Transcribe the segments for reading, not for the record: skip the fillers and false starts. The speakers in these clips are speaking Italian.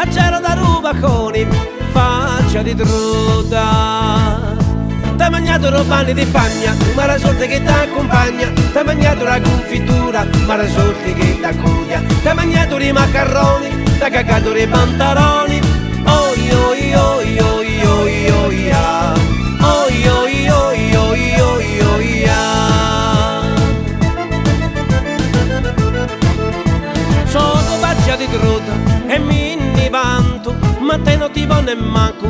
a c'era da rubaconi, faccia di truda. T'ha mangiato robani di pagna, ma la sorte che t'accompagna. T'ha mangiato la confittura, ma la sorte che t'accudia. T'ha mangiato i macaroni, t'ha cagato i pantaloni. Oi oi oi oi oi oi ya. Oi oi oi oi oi oi ya. Sono faccia di truda e mi ne vanto, ma te non ti va manco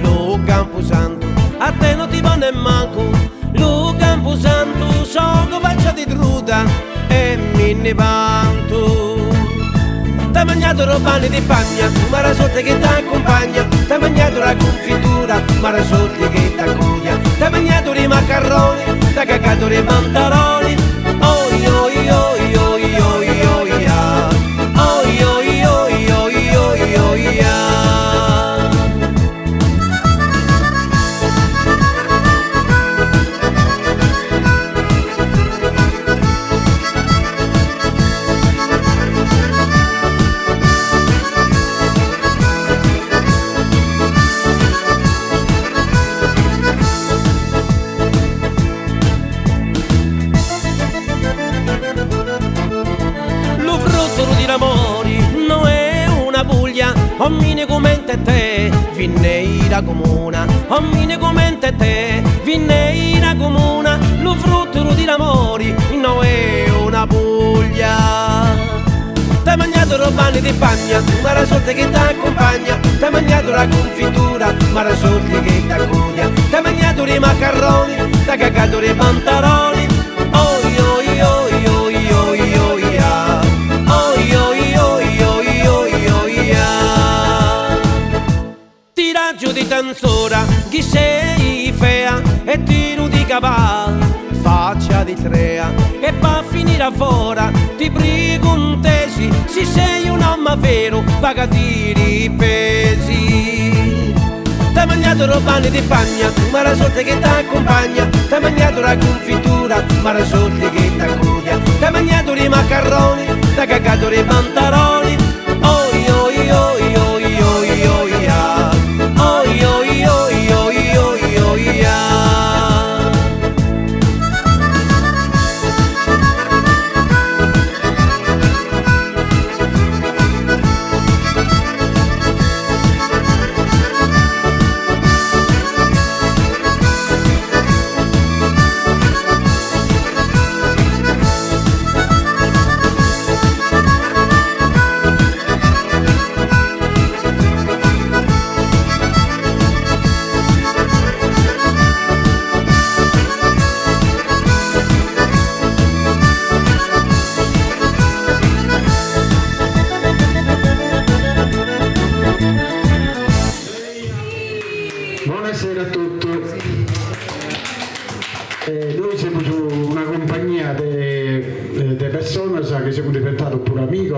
lo Camposanto. A te non ti va manco lo Camposanto. Sono faccia di truda e mi ne vanto. T'ha mangiato robani di pagna, ma la sorte che t'accompagna. T'ha mangiato la confittura, ma la sorte che t'accudia. T'ha mangiato i macaroni, t'ha cagato i pantaloni. Oi oi oi oi oi oi ya. Oi oi oi oi oi oi ya. Ommine come te, vinneira comuna. Ommine come te, vinneira comuna. Lo frutto di l'amore non è una puglia. T'ha mangiato robani di pagna, ma la sorte che t'accompagna. T'ha mangiato la confittura, ma la sorte che t'accudia. T'ha mangiato i macaroni, t'ha cagato i pantaloni. Oi oi oi oi oi oi ya. Oi oi oi oi oi oi ya. Tiraggio di tanzora, chi sei fea e tiro di cavallo, faccia di trea e pa' finire a fora ti prego un tesi, se sei un uomo vero pagati i pesi. T'ha mangiato robani di pagna, ma la sorte che t'accompagna. T'ha mangiato la confittura, ma la sorte che t'accudia. T'ha mangiato i macaroni, t'ha cagato i pantaloni. Oi oi oi oi oi oi ya. Oi oi oi oi oi oi ya. Buonasera a tutti. Noi siamo su una compagnia di persone che siamo diventati pure amici,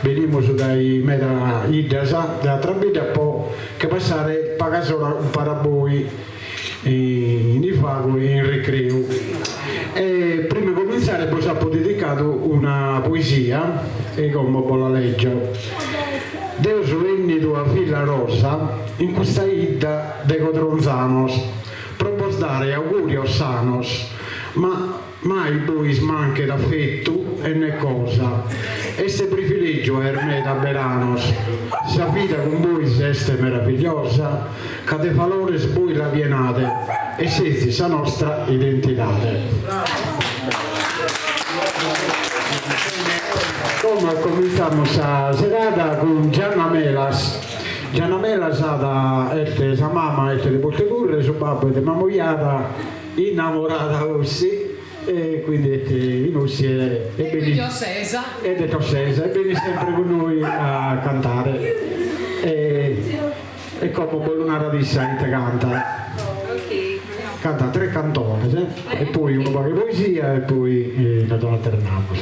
veniamo su dai meta idasa, da Trabida a po' che passare pagasola un paraboi in fago in ricreo. E prima di cominciare poi ho dedicato una poesia e come la legge. Deus venni tua figlia rosa in questa ida de codronzanos, propos dare auguri sanos, ma mai voi smanche d'affetto e né cosa. Este privilegio è me da veranos, sa vita con voi este meravigliosa, che de valores voi la vienate e siete sa nostra identità. Come cominciamo la serata con Gianna Melas. Gianna Melas ha sa mamma e di Porteturre, suo babbo è mammoiata, innamorata così, e quindi in Ussi è Tossesa e viene sempre con noi a cantare. E come Bolonara di Sainte canta 3 cantoni, e poi uno paga poesia e poi la donna Ternamos.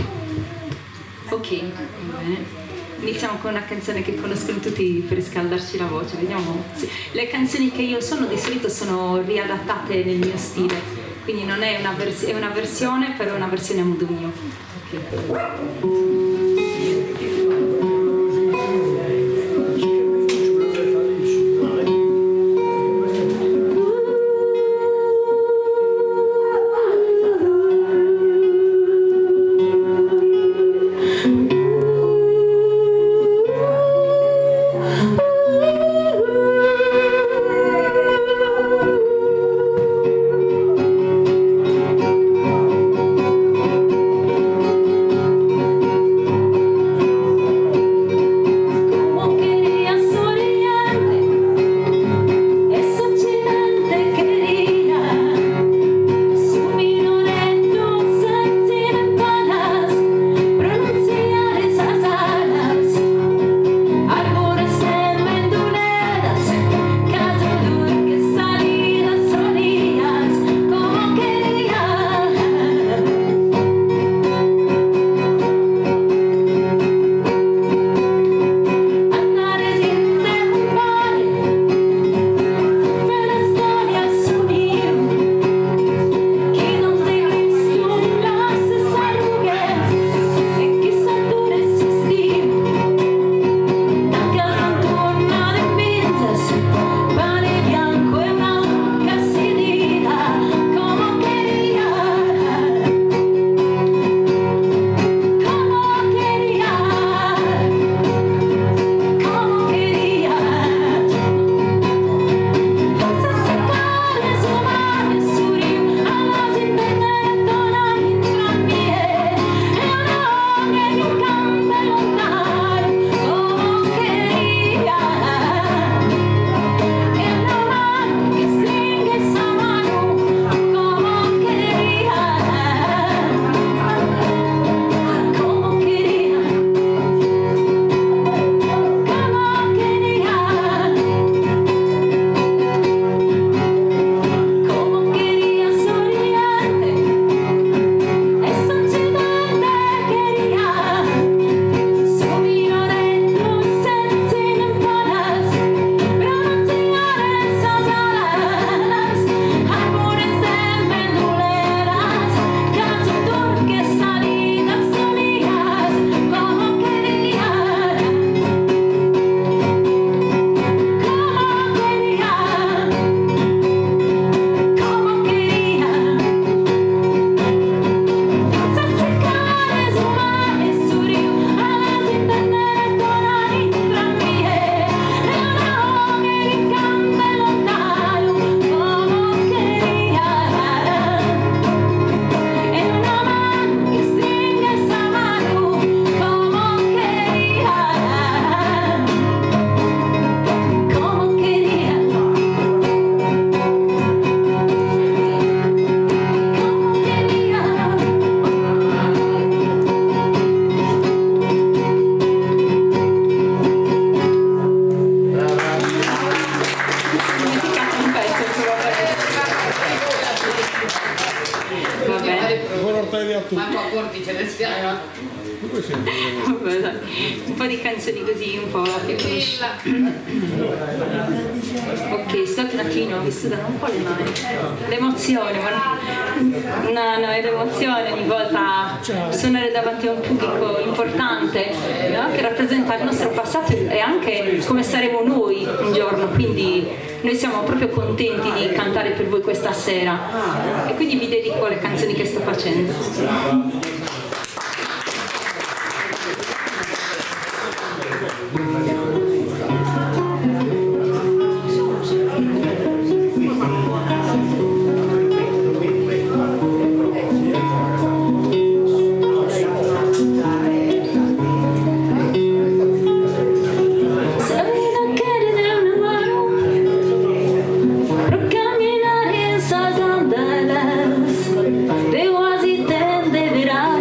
Ok, bene. Iniziamo con una canzone che conoscono tutti per riscaldarci la voce, vediamo. Sì. Le canzoni che io sono di solito sono riadattate nel mio stile, quindi non è è una versione, però è una versione a modo mio. Okay. Vabbè, dai. Un po' di canzoni così, un po' più conosciute. Ok, sto un attimino, mi sudano un po' le mani. L'emozione, no, è l'emozione ogni volta suonare davanti a un pubblico importante, no? Che rappresenta il nostro passato e anche come saremo noi un giorno, quindi noi siamo proprio contenti di cantare per voi questa sera e quindi vi dedico le canzoni che sto facendo. De quasi te deverás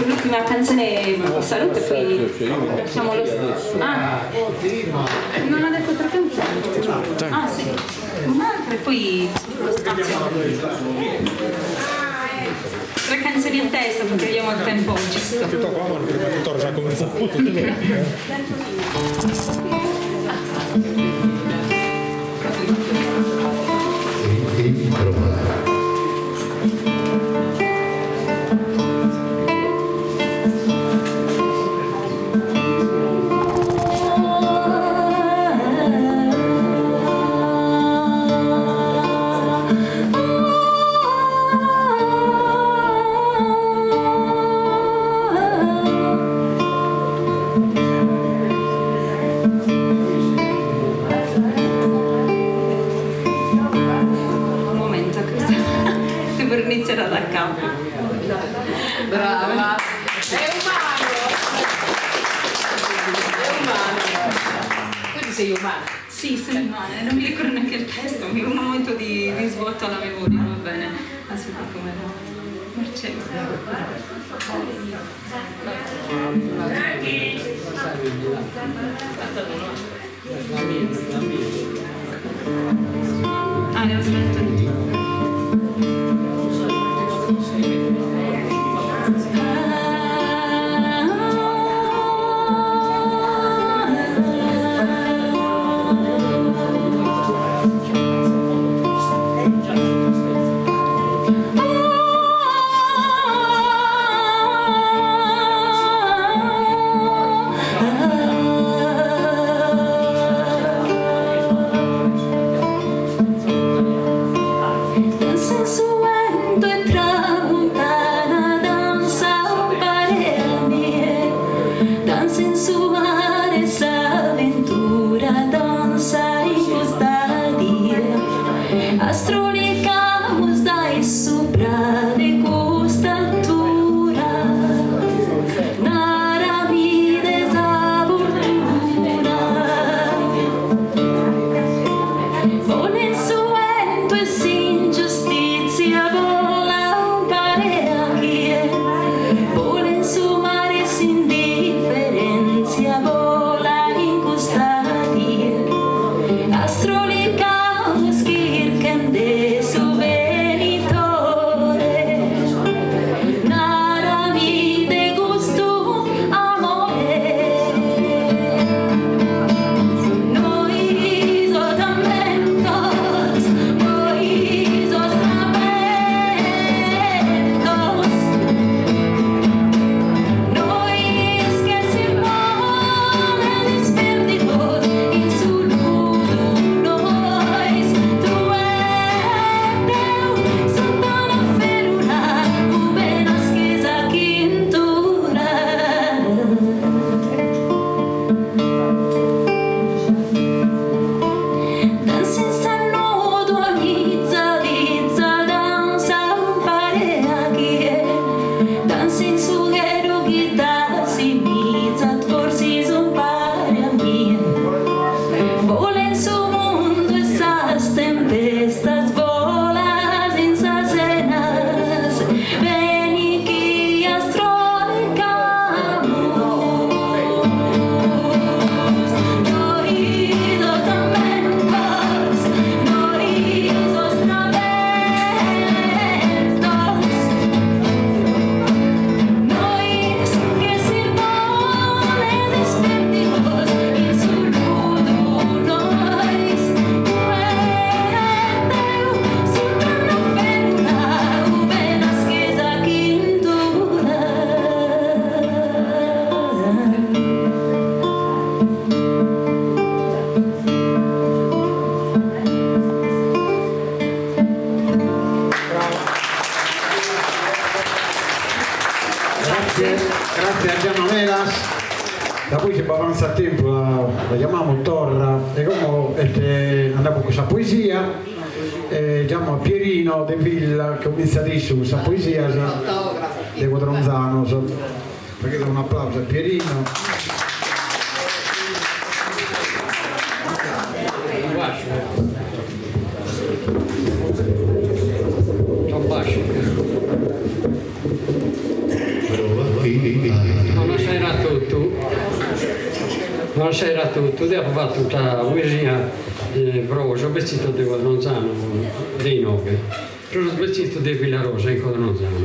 l'ultima canzone saluto e poi facciamo lo non ha detto 3 canzoni? Ah sì, un'altra e poi lo spazio. 3 canzoni in testa perché abbiamo il tempo giusto. Prima di tutto già cominciato. Inizierà da capo. Brava! È umano! Quindi sei umana? Sì, sono umana, non mi ricordo neanche il testo, mi un momento di svuoto alla memoria, va bene. Aspetta come no. Marcello. Ah, ne ho sbagliato di più. Grazie a Gianna Melas. Da poi che avanza il tempo la chiamiamo Torra e come andiamo con questa poesia chiamo Pierino De Villa che comincia adesso questa poesia di Quadronzano perché do un applauso a Pierino. Buonasera a tutti. Buonasera a tutti. Abbiamo fatto tutta la poesia prosa, vestito di Codronzano dei Nove, però vestito di Villarosa in Codronzano.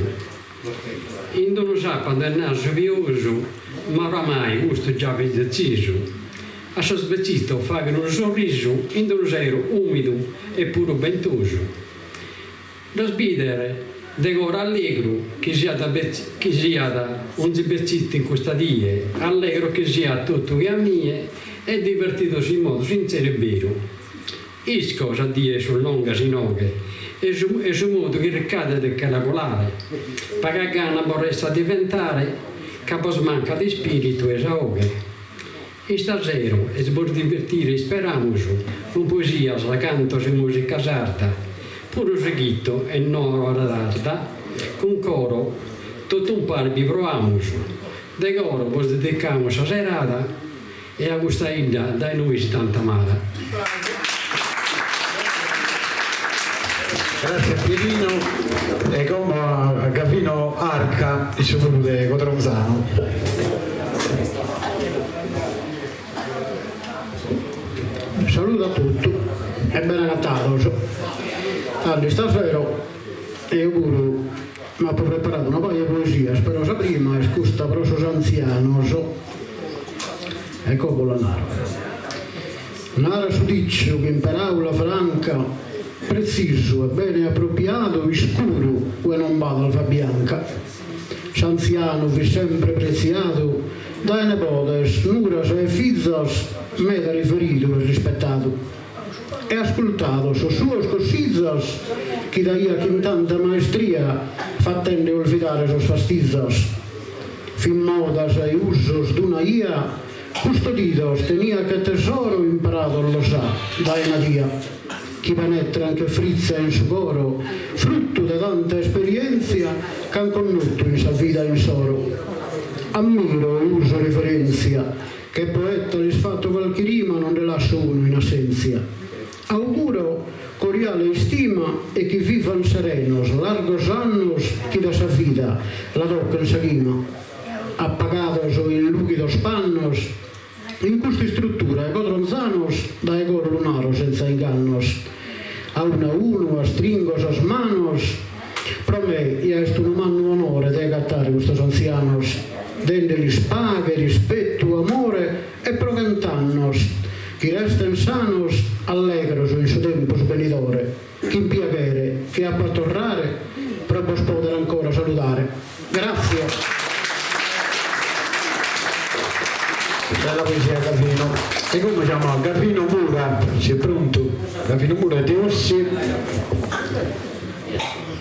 In non sapendo del naso vioso, ma oramai gusto già deciso. A suo vestito fare un sorriso, in non ero umido e puro ventoso. Lo sbidere decora allegro che sia da un vestito in questa die, allegro che sia tutto che a mie e divertitosi in modo sincero e vero. Isco a die sul longa sinoghe e su modo che ricade del caracolare, pagagana vorresta diventare, capo smanca di spirito e saoghe. E stasera, e per divertire speramoso, con poesia, canto e musica sarda, puro seguito e noro radata, con coro, tutto un par vi provamoso. De coro vos dedicamos a serata e a questa ida dai noi tanta amata. Grazie a Pierino e come a Gavino Arca, il suo di Codronzano. Saluto a tutti e buon Natale. Allora, stasera io pure mi ho preparato una paio di poesie, spero prima, e scusa per i anziani, e come la narra. Narra su diccio che in parola franca, preciso e bene appropriato, scuro, e non vado alfa bianca. S'anziano vi sempre preziato, dai nepotes, nuras e fizzas, meta riferito e rispettato. E ascoltato su suos cosizzas, che da ia che in tanta maestria fattende olvidare sos fastizzas. Fin modas e usos d'una ia, custodidos tenia che tesoro imparato lo sa, dai una dia. Chi penetra anche frizza in su coro, frutto di tanta esperienza che han connotto in sa vita in soro. Ammiro e uso riferenzia, che poeta risfatto qualche rima non ne lascio uno in assenza. Auguro cordiale stima e che vivan serenos, largos annos, chi da sa vida la toccan seguima. Appagados o in lucidos pannos, in questa struttura, Codronzanos, da egor lunaro senza ingannos. A uno, a stringos as manos, pro me, est un umano onore de gattare questi anzianos, dendeli spaghe, rispetto, amore e proventannos, chi resten sanos, allegros in suo tempo benidore, chi piacere, chi a tornare, proprio poter ancora salutare. Grazie. Bella poesia Gavino. E come siamo a Gavino Mura, sei pronto? Gavino Mura di Orsi,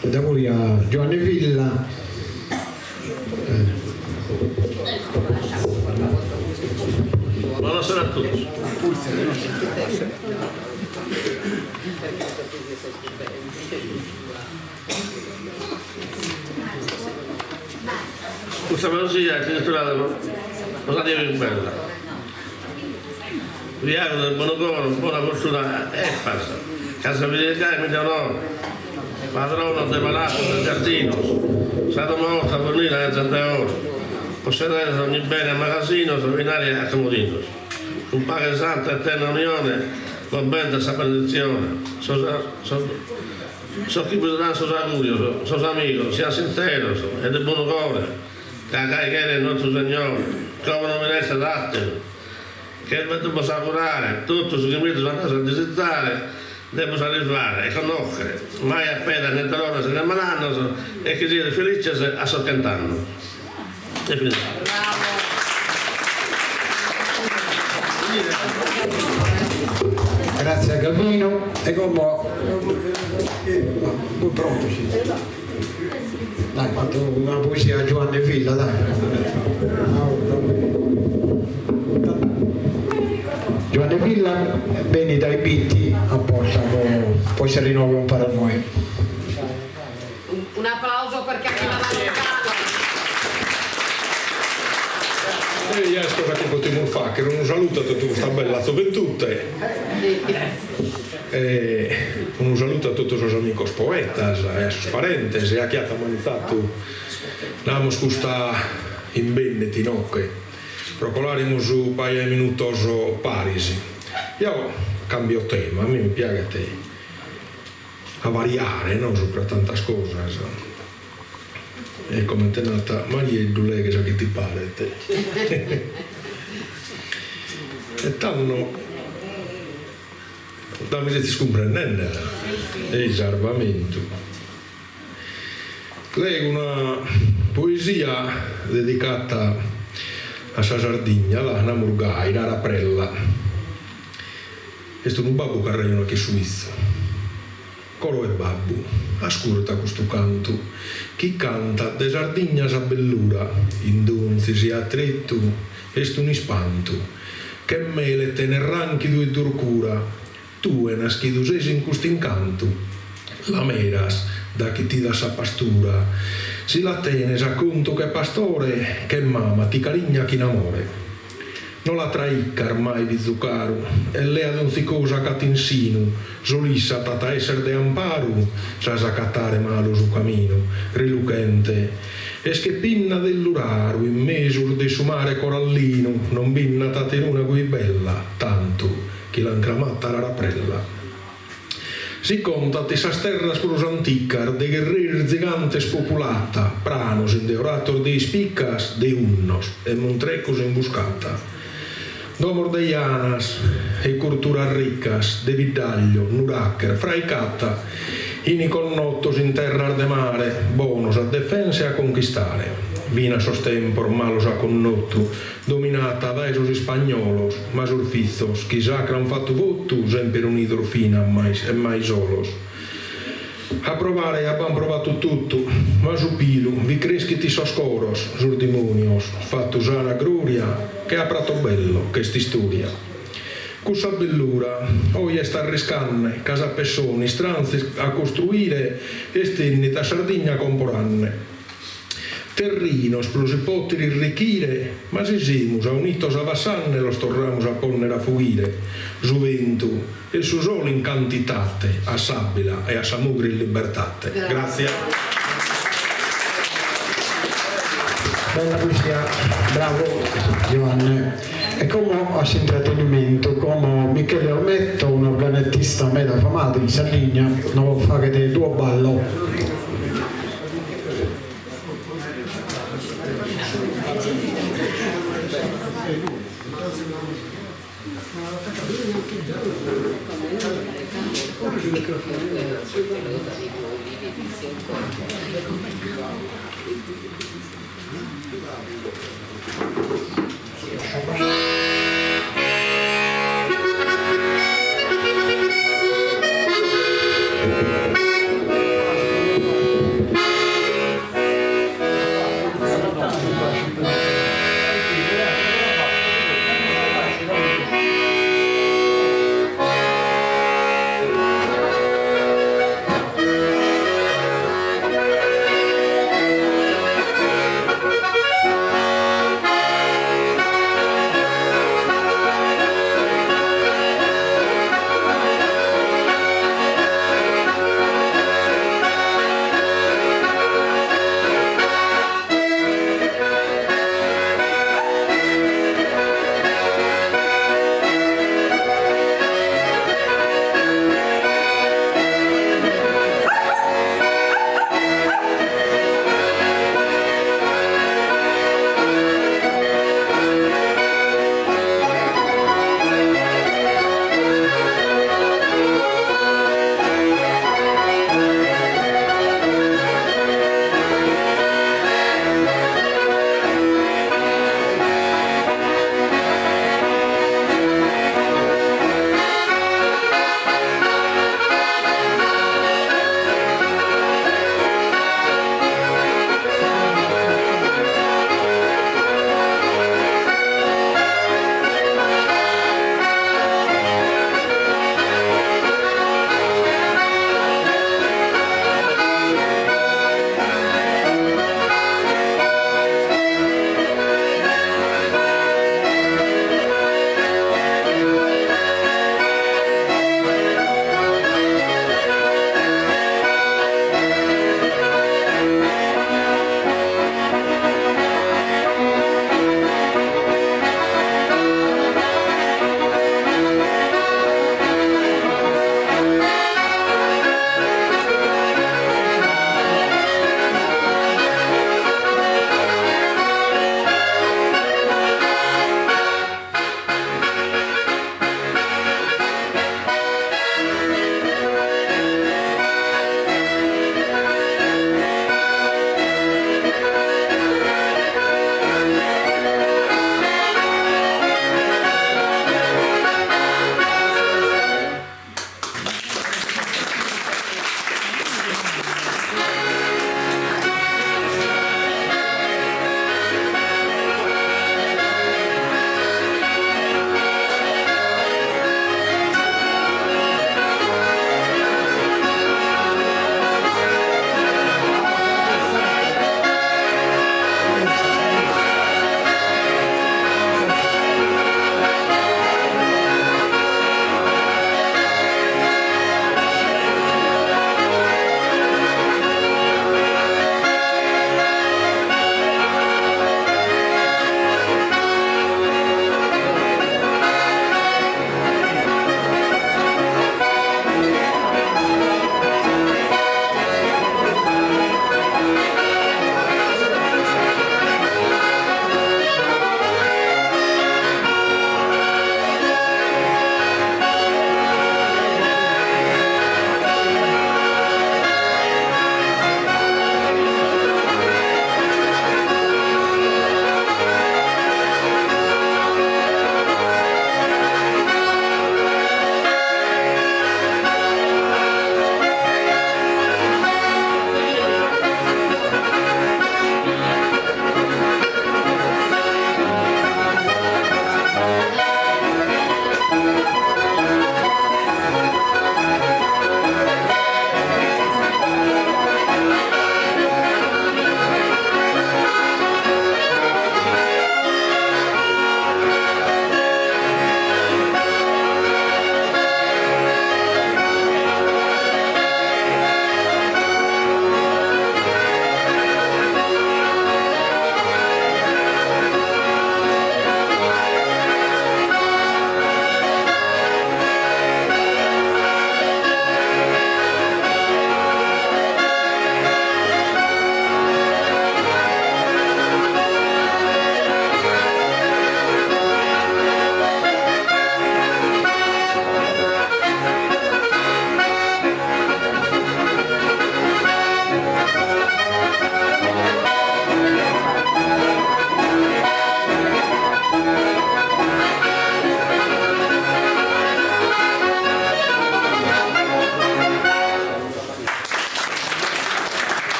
da voi a Giovanni Villa. Buonasera a tutti. Questa poesia è intitolata Cosa dire più bella? Vi auguro del buon coro, buona fortuna e passa. Casa Fidelica e Medianoro, padrono del palazzo del giardino, stato morto a fornire la zanda oro. Possedere ogni bene a magazzino, rovinare a comodinos. Un Padre Santo eterna unione, non benda sa benedizione. So chi potranno sos augurio, sos amigos, sia sinceros e de buon cuore. Cagai che era il nostro Signore, come non mi resta d'attimo, che dobbiamo curare, tutto su che mi sono andato a desiderare, devo arrivare e conoscere, mai appena né dolore se ne malanno e che sia felice a sorcantano. E finito. Grazie a Gavino e come pronto dai, fatto una poesia a Giovanni Villa, dai. Giovanni Villa, beni dai Bitti a porta, poi si rinnova un po' a noi. Un applauso per Carina Valentano. E io cosa che potremmo fare, che un saluto a tutta questa bella gioventù. Un saluto a tutti i suoi amigos poetas, a sus parentes e a chi ha manifestato questa in Venneti, no? Che procolariamo su paia minutoso Parisi. Io cambio tema, a me mi piace a variare, no? Sopra tante cose. E come è nata Maria e Dulè che sa che ti pare te. E tanto da mi si comprendendo esarvamento. Leggo una poesia dedicata a sa Sardegna, la Murgai, la Raprella. Questo è un babbo che regna qui suizzo. Coro e babbo, ascolta questo canto. Chi canta de Sardegna sa bellura, in donzi si attretto, est un ispanto. Che mele te ne ranchido e dorcura, tu e naschido sesi in questo incanto. La meras, da chi ti dà sa pastura, si la tene sa conto che pastore, che mamma ti carigna chi in amore. Non la traicca ormai di zuccaru, e lei ad ogni cosa che ti insinu, solissa tata esser de amparu, sa cattare malo su cammino, riluchente. E che pinna dell'uraru in mesur de su mare corallino non binna tateruna cui bella tanto che l'han clamata la Raprella. Si conta te sa terra scrusantica de guerrieri gigantes popolata pranos in de orator de spiccas de unnos e montrecos imbuscata domor de llanas e cultura riccas de vidaglio nuracher fraicata ini connottos in terra de mare, bonos a defensa e a conquistare. Vina sostempor malos a connotto, dominata da esos spagnolos, ma surfizos, chi sacran fatto vottu, sempre unidor fina e mai solos. A provare abbiamo provato tutto, ma su pilu, vi creschiti soscoros, sur dimonios, fatto usare a gloria, che ha prato bello, che sti studia. Cussa bellura, oggi sta riscanne, casa pessoni, stranzi a costruire e stenni da Sardegna comporanne. Terrinos pro si poter irrichire, ma si simus a unitos a vassanne lo storramos a ponnere a fughire. Su vento e su sole in cantitate, a sabila e a samugri in libertate. Grazie. Bella poesia, bravo Giovanni. E come a intrattenimento, come Michele Ormetto, un organettista mega afamato in Sardegna, non fa che del tuo ballo.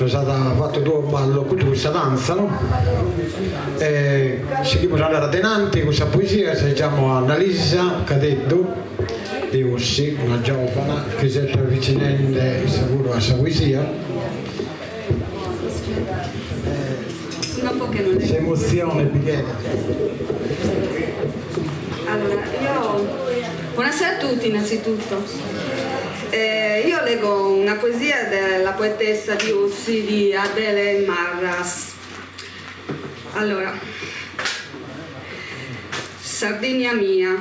è stato fatto due ballo con questa danza, no? Seguiamo ad andare adelante con questa poesia, leggiamo Annalisa Cadetto di Ossi, una giovane che si è avvicinando sicuro a questa poesia. C'è emozione, Michele. Allora, buonasera a tutti innanzitutto. Io leggo una poesia della poetessa di Ossi di Adele Marras. Allora, Sardinia mia,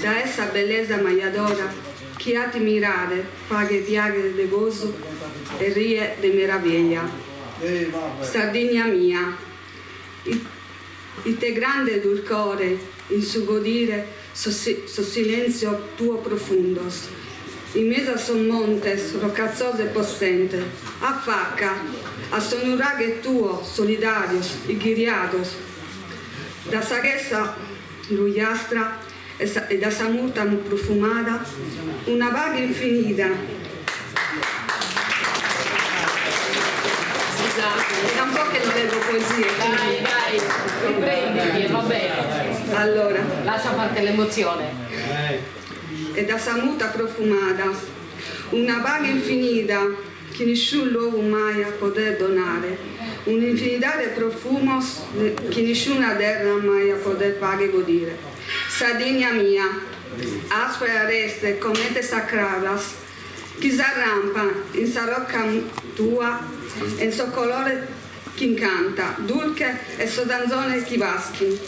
da essa bellezza maiadora, che a ti mirare, paghe viaghe de gozo e rie de meraviglia. Sardinia mia, il te grande dulcore, in su godire, so silenzio tuo profundos, in mezzo a son montes, rocazzose e possente, a facca, a son uraghe tuo, solidarios y guiriados, da saghessa luiastra e da samuta profumada, una vaga infinita. Scusate, da un po' che non leggo poesie. Dai, riprenditi, va bene. Allora. Lascia parte l'emozione. E da samuta profumada, una vaga infinita che nessun luogo mai a poter donare, un'infinità di profumos che nessuna terra mai a poter pagare godire. Sardinia mia, aspra reste comete sacradas, che s'arrampa in sa rocca tua, in suo colore che incanta, dulce e so danzone che vaschi.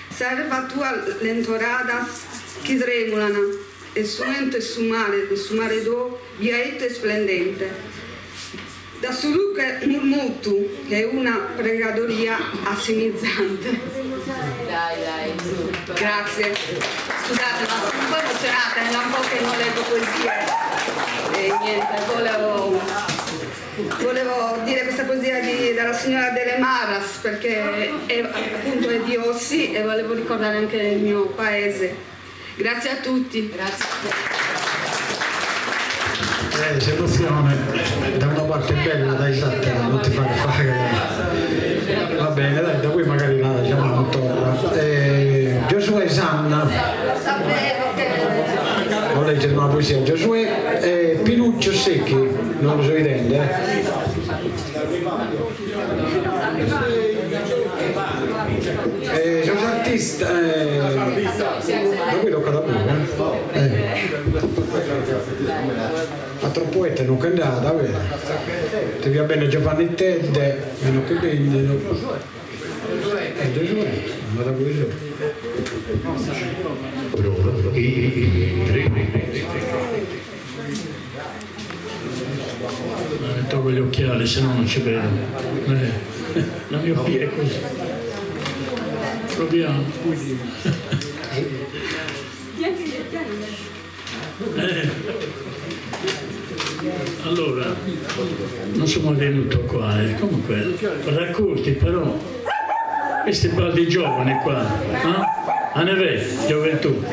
Serva tua lentoradas che tremulano, e suento e su mare d'o, viaetto e splendente. Da suluche murmutu, che è una pregadoria assimizzante. Dai, su. Grazie. Scusate, ma sono un po' emozionata, è da un po' che non leggo poesie. E niente, volevo dire questa poesia della signora Adele Marras, perché appunto è di Ossi e volevo ricordare anche il mio paese. Grazie a tutti. Grazie. C'è emozione, da una parte è bella, dai esatta, non ti fare. Va bene, dai, da qui magari la chiamiamo torna. Giosuè Sanna, ho leggere una poesia. Giosuè Pinuccio Secchi, non lo so vedendo, sono artista, da qui tocca da me, a troppo poeta non cantata, vero? Ti va bene Giovanni Tedde, meno che bene, ma da questo. Tolgo gli occhiali, se no non ci vedo. La miopia è così. Proviamo. Allora, non sono venuto qua, comunque raccolti però questi baldi giovani qua, no? A neve, gioventù.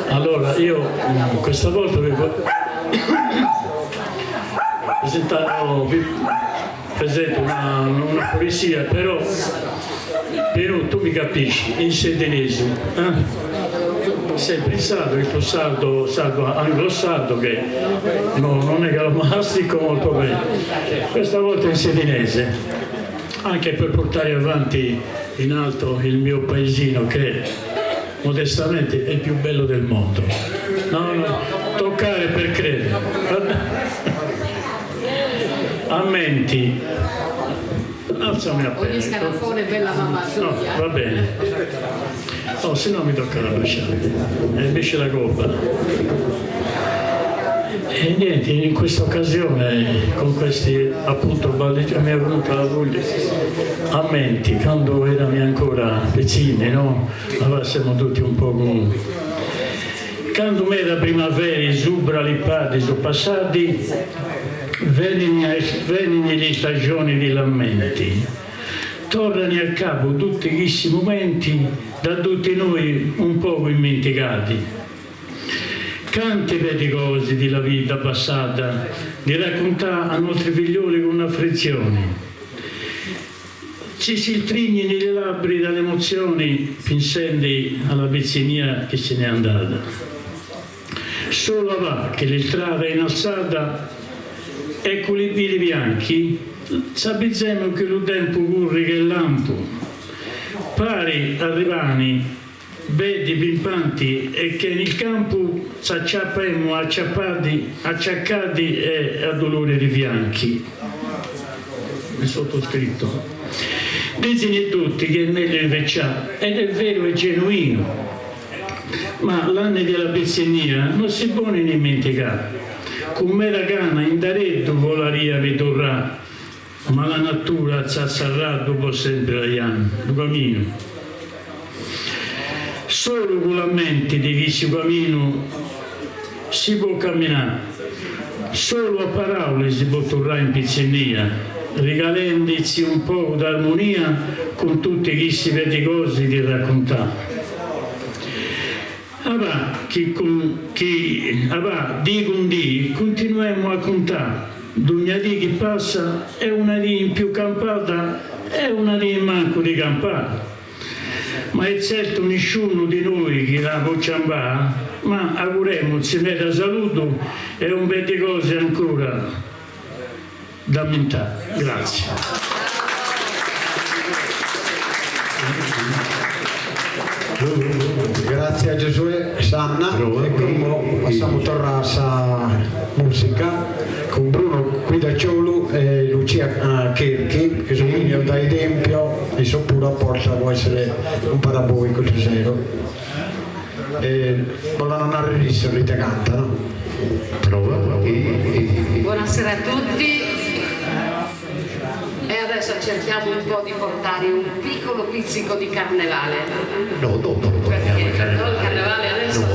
Allora, io questa volta presento una poesia, però tu mi capisci, in sentinese, sempre il sardo anglo-sardo, che non è che lo mastico molto bene, questa volta in sentinese, anche per portare avanti in alto il mio paesino, che modestamente è il più bello del mondo. No, toccare per credere. Ammenti. Alzami appena. Ogni scarafone è bella mamma sua. No, va bene. No, se no mi tocca la lasciare. E invece la colpa. E niente, in questa occasione, con questi appunto balleggi, mi è venuta la voglia a mente, quando eravamo ancora piccini, no? Allora siamo tutti un po' come... Quando me la primavera subra li parti sono passati, vengono le stagioni di lamenti. Tornano a capo tutti questi momenti da tutti noi un poco dimenticati. Canti vedi cose della vita passata, di raccontare ai nostri figlioli con affezione. Ci si intrigni nelle labbra dalle emozioni, pensando alla pezzenia che se n'è andata. Solo va che l'entrata in alzata e con i piedi bianchi sappiamo che lo tempo corre che è lampo. Pari arrivani, vedi pimpanti e che nel campo ci acciappiamo acciaccati e a dolore di fianchi. È sottoscritto. Dicono tutti che è meglio invecchiare, ed è vero e genuino, ma l'anno della pezzenia non si può dimenticare. Con mera cana in daretto volaria ritorrà, ma la natura ci sarà dopo sempre gli anni, il cammino. Solo con la mente di questo cammino si può camminare, solo a parole si può tornare in pezzenia, regalandoci un po' d'armonia con tutte queste vecchie cose di raccontare. Di con di continuiamo a contare, ogni dì che passa è una dì in più campata, è una dì in manco di campata. Ma è certo nessuno di noi che la può ciambare, ma auguriamoci meta saluto e un bel di cose ancora da mentare. Grazie. Grazie a Gesù e Sanna, e quindi passiamo a tornare alla musica con Bruno Guidacciolo e Lucia Cherchi, che sono venuti dai Tempio e sono pure a Porta, può essere un paraboico zero. Vogliono andare lì te cantano. Buonasera a tutti. E adesso cerchiamo un po' di portare un piccolo pizzico di carnevale. No, perché il carnevale adesso?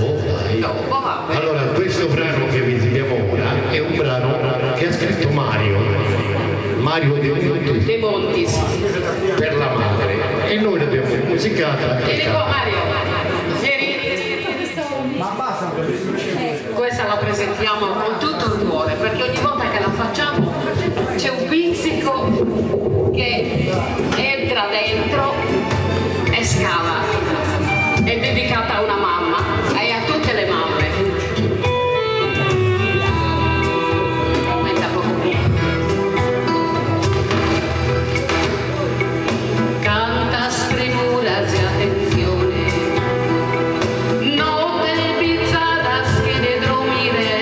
No, va bene. Allora, questo brano che vediamo ora è un brano che ha scritto Mario De Montis per la madre, e noi l'abbiamo musicata. Vieni qua Mario, vieni. Questa la presentiamo con tutto il cuore, perché ogni volta che la facciamo c'è un pizzico che entra dentro e scava. È dedicata a una mamma e a tutte le mamme. Aumenta poco. Canta spremuras y atenzione, no te pisadas que de dormire.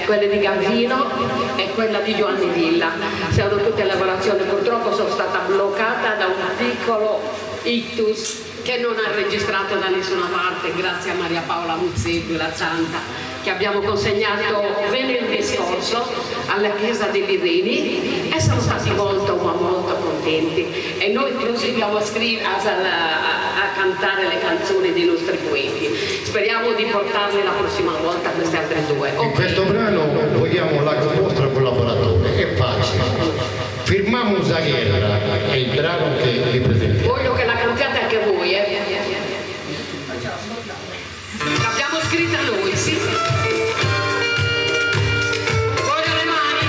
quelle di Gavino e quella di Giovanni Villa. Sono tutte lavorazioni, purtroppo sono stata bloccata da un piccolo ictus che non ha registrato da nessuna parte, grazie a Maria Paola Muzzeddu, la Santa, che abbiamo consegnato venerdì scorso alla chiesa degli Irini e siamo stati molto contenti, e noi proseguiamo a cantare le canzoni dei nostri poeti. Speriamo di portarle la prossima volta queste altre due. In questo brano vogliamo la vostra collaborazione, è facile. Firmiamo Zaghella, è il brano che vi presentiamo. Voglio che la cantiate anche voi, L'abbiamo scritta noi, sì. Voglio le mani.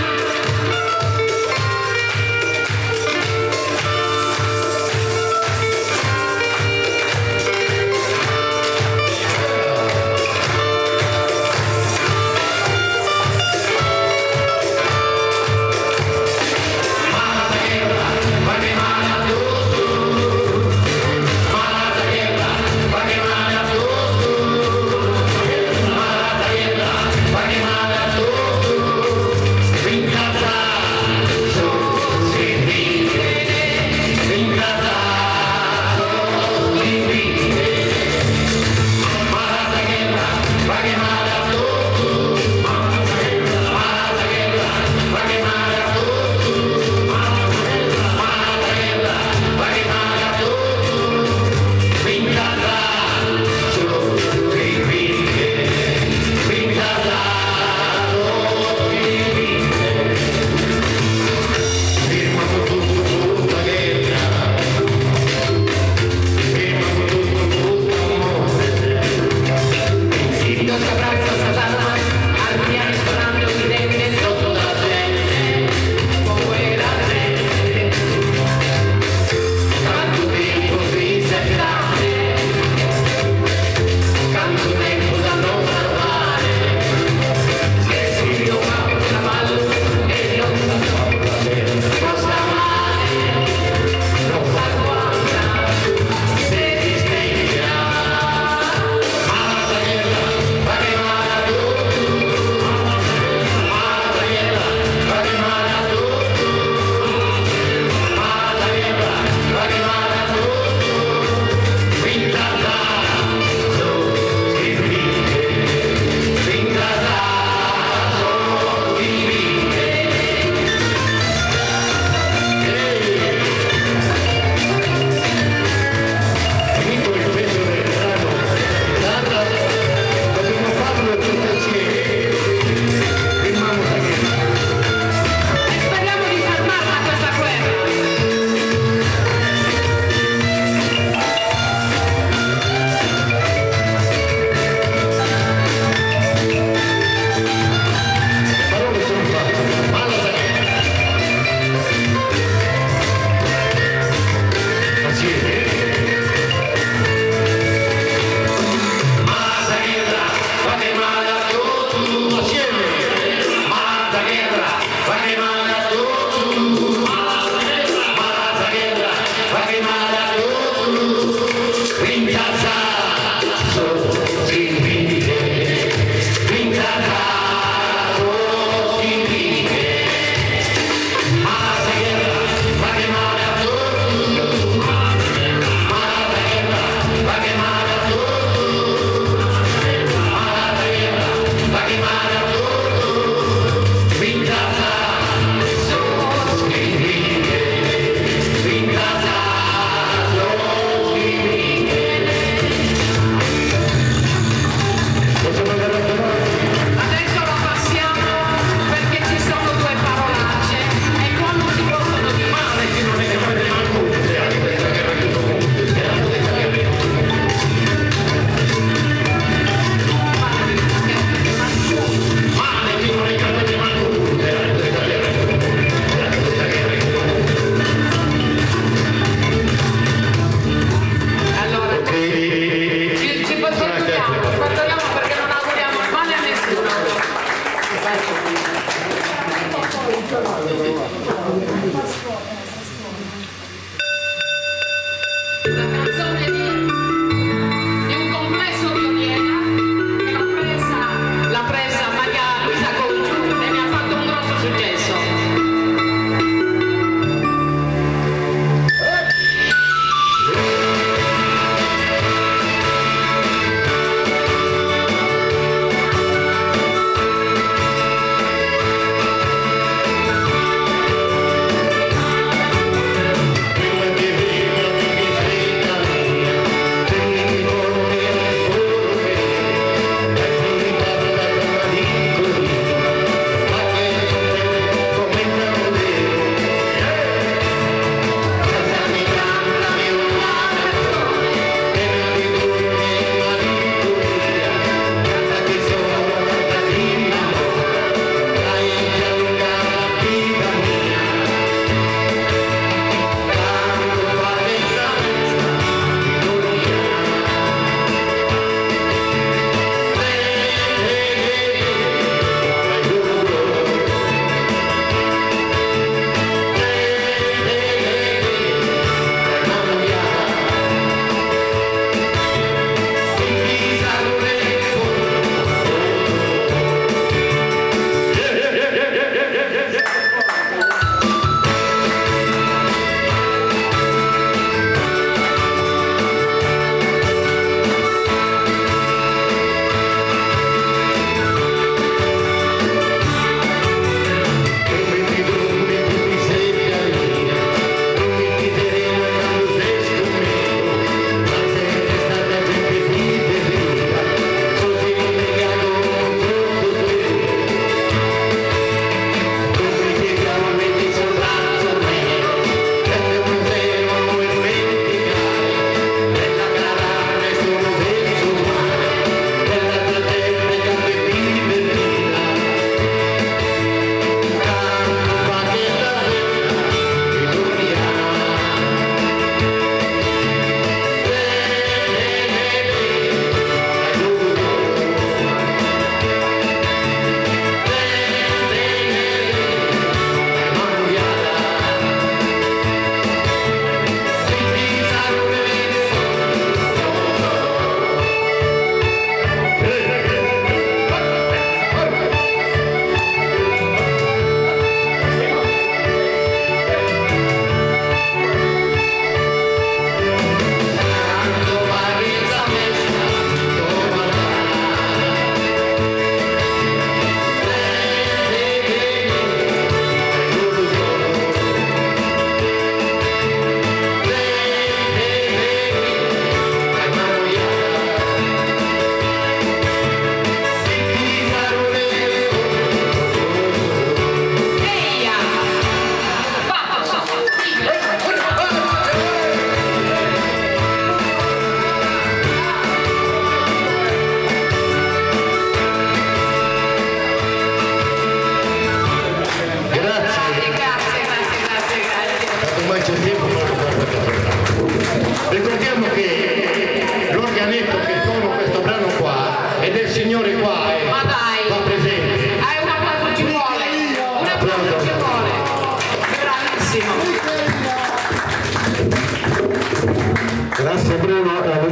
L'ha presa Maria Luisa Congiu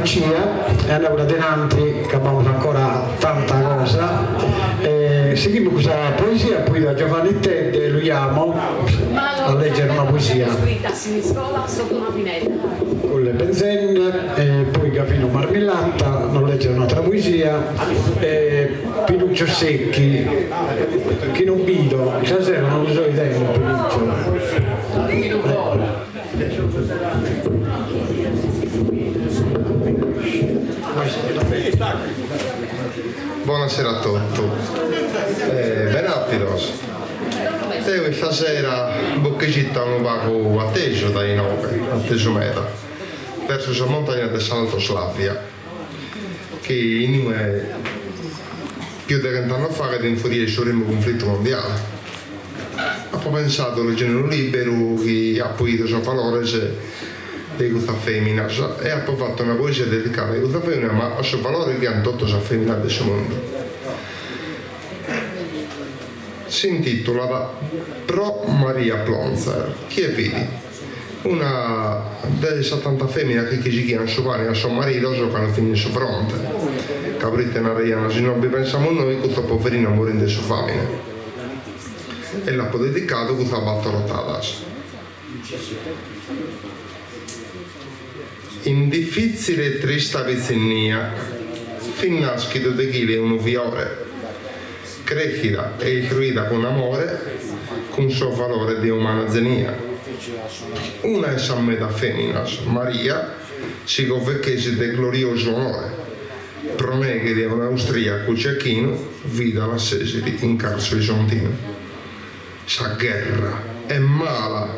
Lucia e allora denanti che abbiamo ancora tanta cosa. Seguiamo questa poesia, poi da Giovanni Tedde lo chiamo a leggere una poesia con le benzenne, e poi Gavino Marmillatta non leggere un'altra poesia, Pinuccio Secchi che non vedo, stasera non lo so i tempi Pinuccio. Buonasera a tutti. Ben rapidos. Questa sera Bocchicetta un poco atteso dai nove, atteso meta, verso la montagna del Salto Slavia, che in è più di 30 anni fa che infurire sul primo conflitto mondiale. Ha pensato al genere libero che ha poi suo valore di questa femmina e ha fatto una poesia dedicata a questa femmina, ma a suo valore che hanno tutto la femmina del suo mondo. Si intitola Pro Maria Plonzer, chi è vedi? Una delle 70 femmine che si chiama suo pane a suo marito quando finisce su fronte. Caprite una reiana, se non vi pensiamo noi, questo poverino morendo su famine. E l'ha dedicato questa battorotata. In difficile e trista vicinnia, fin nascido di chi è un fiore, crescita e istruita con amore, con suo valore di umana zenia. Una è sammeta femmina, Maria, si convecchese di glorioso onore, proneghe di un austriaco cecchino, vita la sesiri in carso isontino. Sa guerra è mala,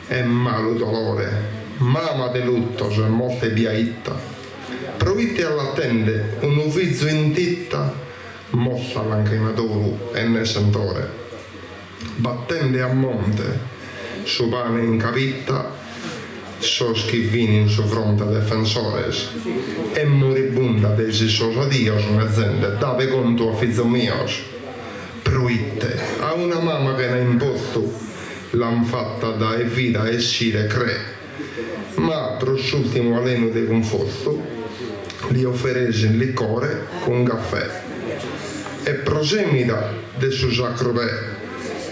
è malo dolore, mama de lutto se molte biaitta, provite alla tende un ufficio in titta, mossa l'anchematore e ne sentore, battende a monte, su pane in cavitta, so schivini in su fronte defensores, e moribunda desi sosa dios mezzende, dave conto a figlio mios, proitte a una mamma che ne ha imposto, l'han fatta da e vita e sire cre, ma prosciultimo aleno di conforto, li offerese il liquore con caffè, e prosemida del suo sacro re,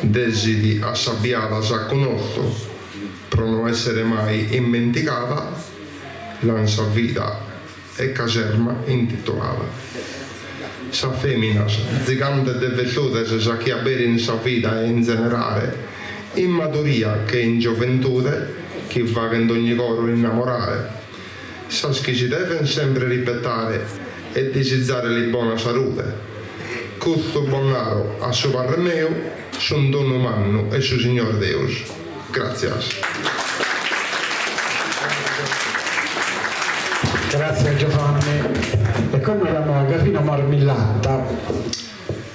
desidi assabbiata sa conosco, per non essere mai immenticata, lanza vita e caserma intitolata. Sa femmina, zigante de virtute, se sa chi avere in sa vita e in generale, in maturia che in gioventù, chi va in ogni coro innamorare, sa che si deve sempre rispettare e desiderare la buona salute. Questo buonaro a suo padre mio, son dono umano e suo Signore Deus. Grazie. Grazie Giovanni. E come abbiamo Gavino Marmillatta,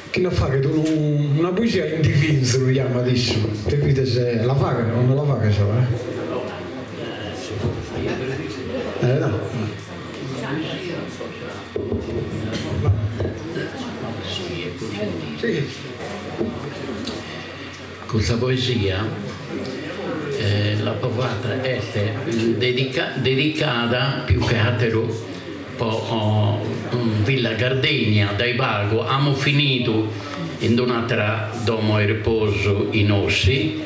che non fa che una poesia in difesa, lo chiama adesso. Te vede se la fa o non la fa che so, no. Sì. Questa poesia la provata è dedicata più che altro a Villa Gardenia dai Vago. Abbiamo finito in un'altra domo di riposo in Ossi,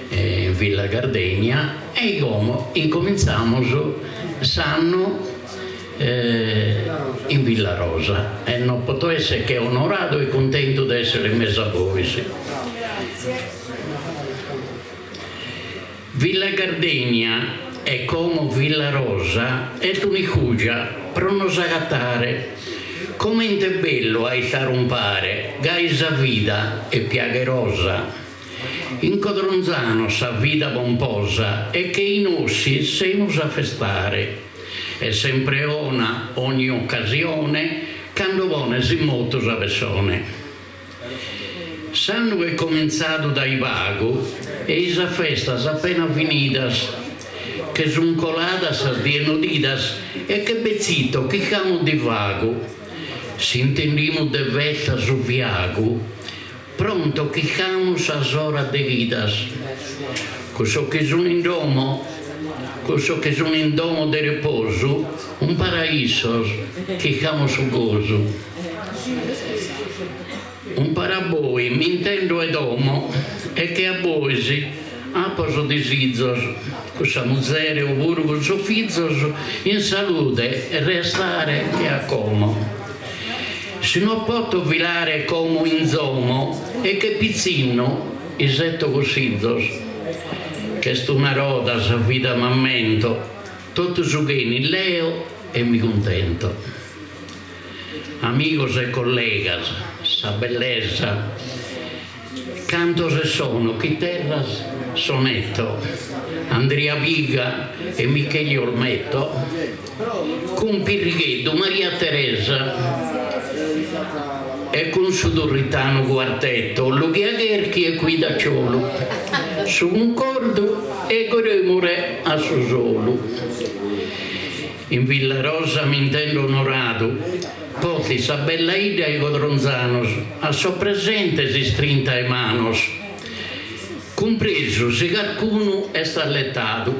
Villa Gardenia, e incominciamo sanno in Villa Rosa e non potrò essere che onorato e contento di essere messo a voi. Villa Gardenia è come Villa Rosa è un'icugia per non sagattare come è bello a stare un pare gaisa vita e piaghe rosa in Codronzano sa vita pomposa e che in ossi se usa festare e sempre ogni occasione quando buone si molto sa persone. Sanno che è cominciato dai Vago e esa festa appena finidas che son coladas dienodidas e che bezzito che camo di Vago si intendimo de vesta su viago pronto che camo sa sora de guidas questo che sono in domo questo che sono in domo di riposo, un paraiso che chiamo su gozo. Un paraboi, mi intendo è domo, e che a boisi, a poso di sizzos, questa musere o burgo soffizos, in salute, restare che a como. Se non posso vilare come in zomo, e che pizzino, isetto cosizzos, che sto una roda sa vita m'ammento, tutto su che in leo e mi contento. Amigos e collegas, sa bellezza, cantos e sono, chitarras, sonetto, Andrea Viga e Michele Olmetto, con Pirrighetto, Maria Teresa e con Sudorritano quartetto, Lughiagherchi e Guidacciolo, su un cordo e Goremure a Sosolo. In Villa Rosa mi intendo onorato, poti sa bella Ida e Godronzanos, a so presente si strinta e manos, compreso se qualcuno è stallettato.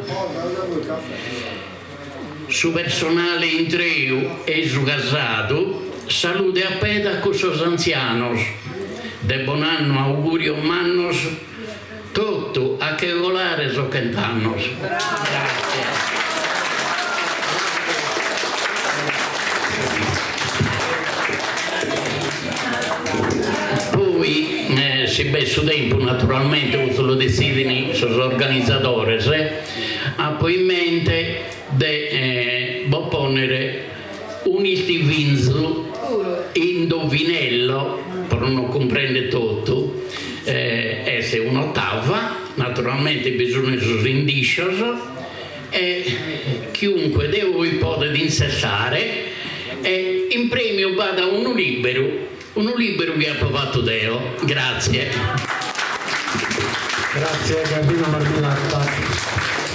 Su personale in trio e su casato, salute a peda con sos anzianos, de buon anno augurio mannos, tutto a che volare so cantannos. Grazie. Se beh su tempo naturalmente lo decidono i organizzatori, ha poi in mente di proporre un iltivinzo indovinello, per non comprendere tutto, è un'ottava, naturalmente bisogna essere indicioso, e chiunque di voi può insessare, e in premio vada uno libero che ha provato Deo. Grazie. Grazie Garbino Marminatta.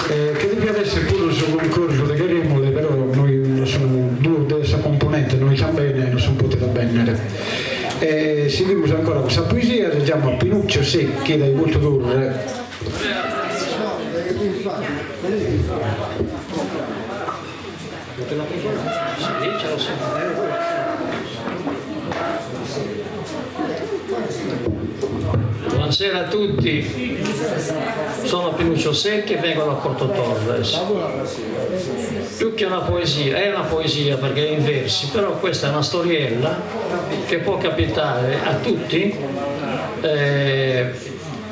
Credo che adesso pure sul concorso di Garemole, però noi sono due della componente, noi siamo bene e non sono potuti bene. Seguiamo ancora questa poesia, leggiamo a Pinuccio Secchi dai Voltodor. Buonasera a tutti, sono Pinuccio Secchi e vengo da Porto Torres. Più che una poesia, è una poesia perché è in versi, però questa è una storiella che può capitare a tutti,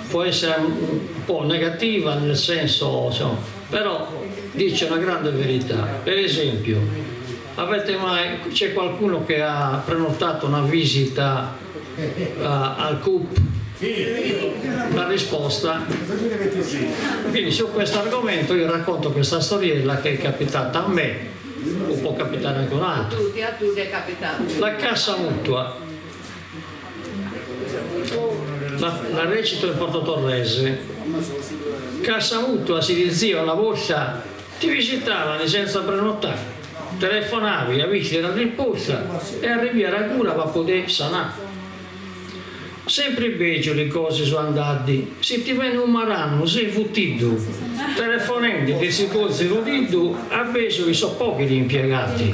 può essere un po' negativa nel senso, insomma, però dice una grande verità. Per esempio, c'è qualcuno che ha prenotato una visita al CUP? La risposta. Quindi su questo argomento io racconto questa storiella che è capitata a me, o può capitare anche a un altro. A tutti è capitato. La cassa mutua, la recito in portotorrese. Cassa mutua si diceva una volta, ti visitavano senza prenotare, telefonavi, amici della risposta e arrivi a Ragura per poter sanare. Sempre peggio le cose sono andate. Se ti viene un maranno, sei futtito. Telefonando che si cozzi l'udito, adesso sono pochi gli impiegati.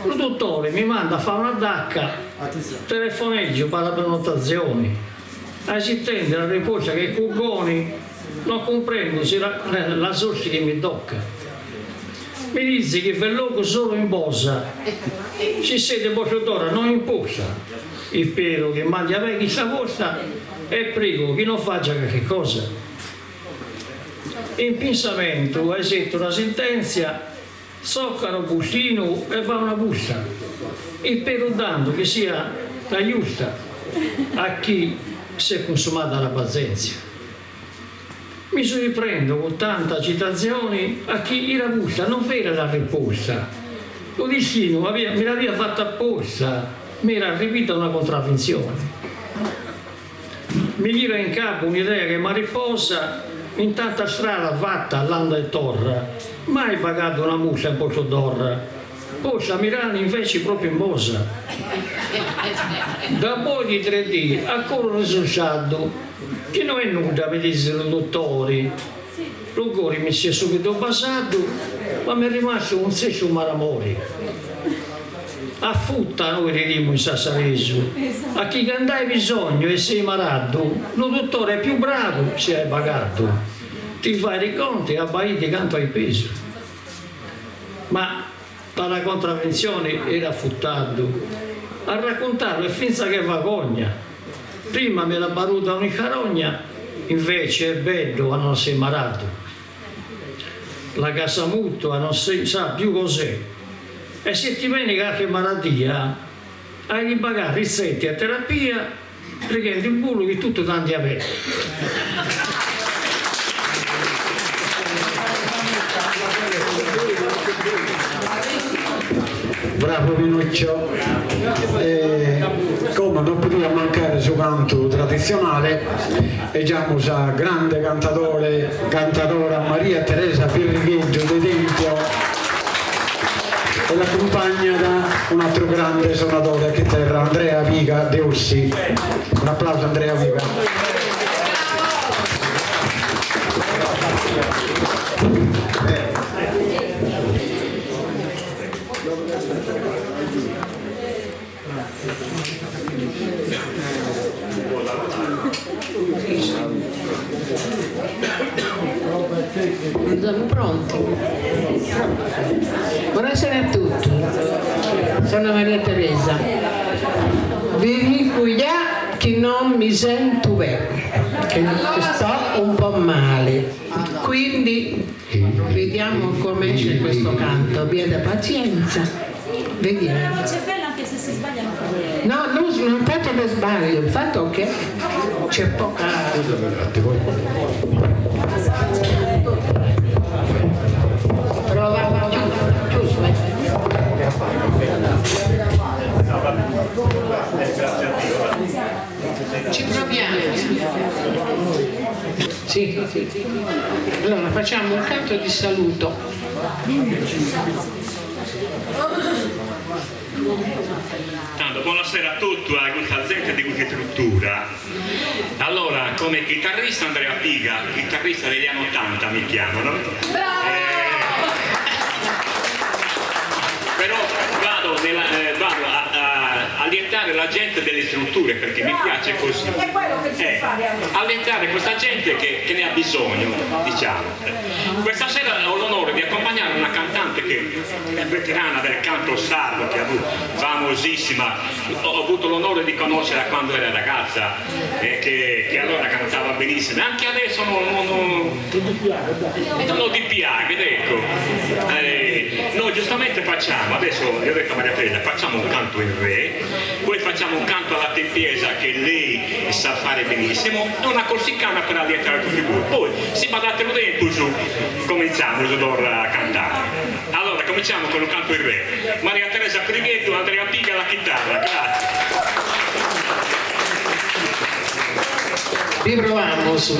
Il dottore mi manda a fare una DACA, telefoneggio per la prenotazione. Assistente alla risposta che cugoni non comprendo se la sorte che mi tocca. Mi dice che per loco solo in bossa, si siede bocciatora, non in posa. Il pelo che mandi a me chi sa vostra e prego che non faccia che cosa. In pensamento esetto una sentenza, soccaro bustino e va una busta. Il pelo dando che sia la giusta a chi si è consumata la pazienza. Mi sorprendo con tanta citazioni a chi era busta non vera la risposta. Lo destino me l'aveva fatta apposta. Mi era arrivata una contravvenzione. Mi gira in capo un'idea che mi riposa in tanta strada fatta all'anda e torra, mai pagato una musa in Porto d'Orra, possa mirare invece proprio in bosa. Da poi di 3D ancora un risultato che non è nuda, mi dissero i dottori, Rugori mi si è subito basato, ma mi è rimasto un sesso maramori. A futta noi ridimmo in Sassaresu, a chi andai bisogno e sei maraddo, lo dottore è più bravo se hai pagato. Ti fai i conti e a Baiti canto hai peso. Ma dalla contravvenzione era affuttato, a raccontarlo è finza che vergogna. Prima me l'ha baruta una carogna, invece è bello a non sei marato. La casa mutua non si sa più cos'è. E se ti viene qualche malattia, hai di pagare ricette e terapia perché il bullo che tutto tanti avere. Bravo Pinuccio, come non poteva mancare suo canto tradizionale, leggiamo a grande cantatora Maria Teresa Pirrigheggio di Tempio e l'accompagna da un altro grande suonatore che terra, Andrea Viga de Orsi. Un applauso Andrea Viga. Siamo pronti? Buonasera a tutti, sono Maria Teresa. Vi dico già che non mi sento bene, che sto un po' male, quindi vediamo come esce questo canto. Abbiate pazienza, vediamo. C'è bello anche se si sbaglia. No, non fatto per sbaglio, il fatto che c'è poca. Prova, giusto. Ci proviamo. Sì. Allora facciamo un canto di saluto. Buonasera a tutti, a questa gente di questa struttura. Allora, come chitarrista Andrea Piga, chitarrista degli anni 80 mi chiamano. Però vado a allietare la gente delle strutture perché mi piace così. È quello che ci fare. Allietare questa gente che ne ha bisogno, diciamo. Questa sera ho l'onore di accompagnare una cantante che è veterana del canto sardo, che ha avuto, famosissima. Ho avuto l'onore di conoscerla quando era ragazza e che allora cantava benissimo. Anche adesso non di piaghe, ecco. Noi giustamente facciamo, adesso io ho detto a Maria Teresa, facciamo un canto in re, poi facciamo un canto alla tempesa che lei sa fare benissimo e una corsicana per allietare tutti voi. Poi se badatelo dentro su, cominciamo a cantare. Allora cominciamo con un canto in re. Maria Teresa Pirrigheggio, Andrea Piga alla chitarra, grazie. Riproviamo su.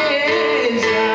Gentileza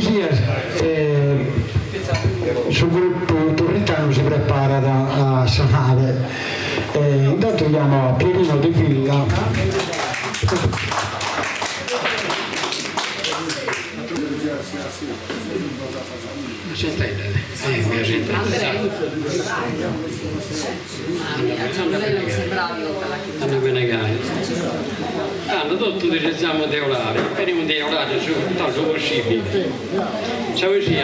poesia sul gruppo Torritano si prepara a suonare. Intanto diamo a Pierino De Villa. Anna Benegai. Hanno tutto diciamo deolare, speriamo di deolare su tanto possibile. C'è così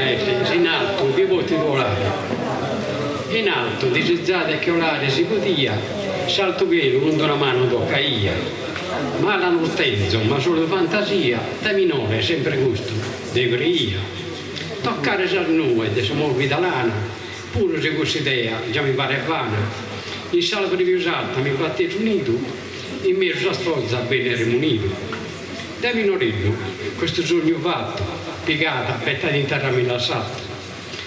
in alto, che voti deolare. In alto, dicizzate che olare si potia, salto velo, con una mano tocca ia. Ma la tenzo, ma solo fantasia, da minore sempre gusto, deveria. Toccare già nuove, di morbida lana, pure se questa idea già mi pare vana. In salvo di più alta mi battete unito, in mezzo a sforza bene rimunito. Da minorillo, questo sogno fatto, piegata, petta di interrami lasciata.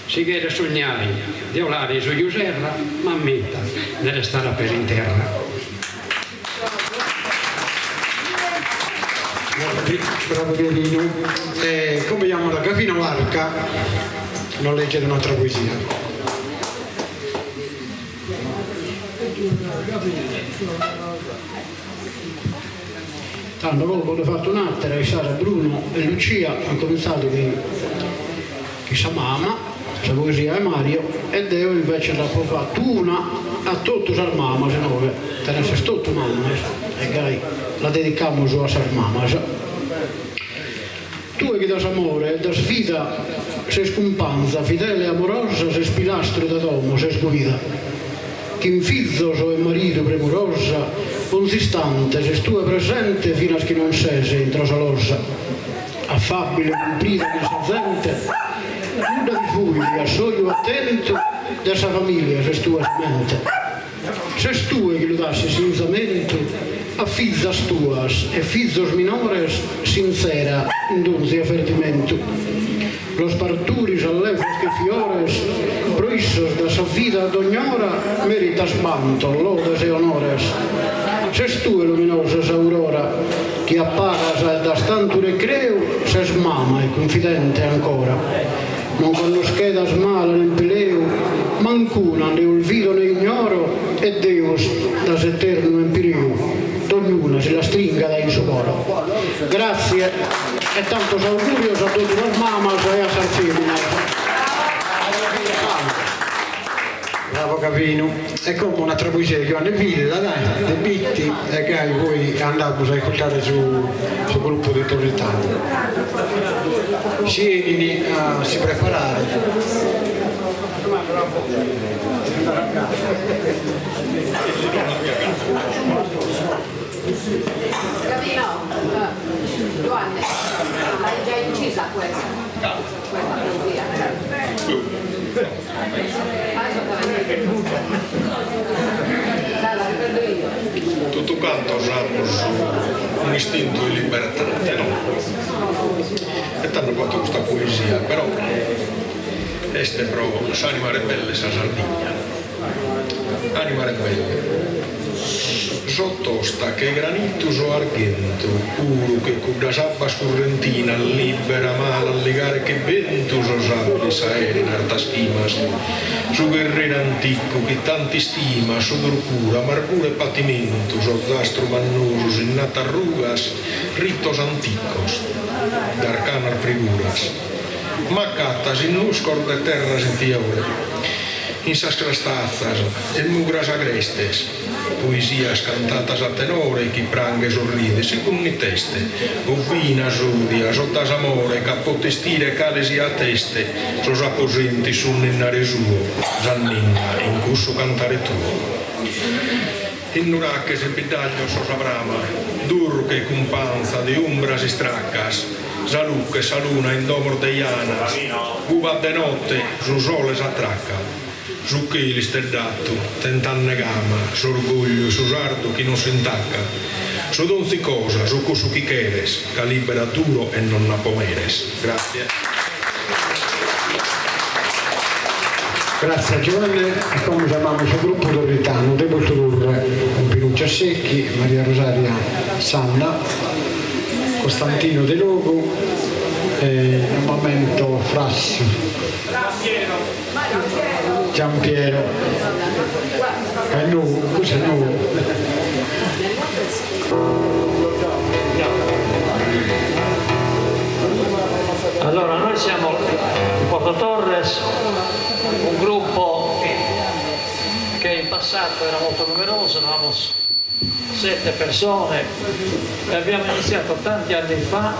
Si chiede sognare di olare su Iuserra, ma metta di restare per in terra. Bravo Pierino. Come chiamo la Gavino Varca, non leggere un'altra poesia. Tanto dopo ho fatto un'altra, è stata Bruno e Lucia, hanno cominciato che sa mamma, la poesia è Mario, ed io invece dopo ho fatto una a tutto sar mamma, se no te ne sei tutto mamma, e la dedicamo su a sar mamma. Tu che das amore, das vida, sei scompanza, fidele e amorosa, sei spilastro da domo, sei sguida. Che in fizzoso e marito premurosa, consistente, se tu è presente fino a che non sei in trasalosa. Affabile, cumplita, disazente, nuda di fugli, a soglio attento, dessa famiglia, se tu è semente. Se tu è che lo dassi sinzamento, a fizzas tuas e fizzos minores, sincera, indunzi avvertimento. Los parturis all'efos que fiores, proissos da sa vida d'ognora, meritas manto, lodes e honores. Ses tu luminosas aurora, che apparas e das tanto recreo, ses mama e confidente ancora. Non conoscedas male nell'empileo, mancuna ne olvido ne ignoro, e Deus das eterno empireo. Ognuna se la stringa da in suo coro. Grazie e tantos augurios a tutti los mamas e a San Femmina. Bravo Capino. E come un'altra poesia di Giovanni Villa, dai, De Bitti, e che poi andiamo a ascoltare sul gruppo di Torritano. Sienini a si preparare. Giovanni, l'hai già incisa questa? Questa poesia. Tutto quanto usamos un istinto di libertà, no? E tanto quanto questa poesia, però este pro s'anima rebelle sa Sardegna. Anima rebelle. Sottosta che granitus o argento, puro che con da sabba scurrentina libera mala allegare che ventus o sabbi saere in arta schimas, su guerrero antico che tanti stima, su procura, amargura e patimentus, o zastro mannosus in nata arrugas, ritos anticos, d'arcanar figuras, macatas in luscor de terras in fiore, in sascrastazas, en mugras agrestes, poesias cantatas a tenore, chi pranghe sorride, secondo teste, ovvina sudias, ottas amore, capotestire calesi a teste, sos aposenti sunnennare suo, zanninna, in cusso cantare tuo. In nurache se pidaglio sos abrama, durche cumpanza de umbras straccas, salucche saluna in domor de ianas, uva de notte, su soles attracca. Su che li sterdato, tentanne gama, s'orgoglio, su sardo chi non si intacca, su donzi cosa, su cusu chi cheres, ca libera duro e non napomeres. Grazie. Grazie a Giovanni, e come chiamiamo il suo gruppo Torritano, devo introdurre con Pinuccia Secchi, Maria Rosaria Sanna, Costantino De Logo, un momento flash. Giampiero e noi, cos'è noi? Allora, noi siamo in Porto Torres, un gruppo che in passato era molto numeroso, eravamo 7 persone e abbiamo iniziato tanti anni fa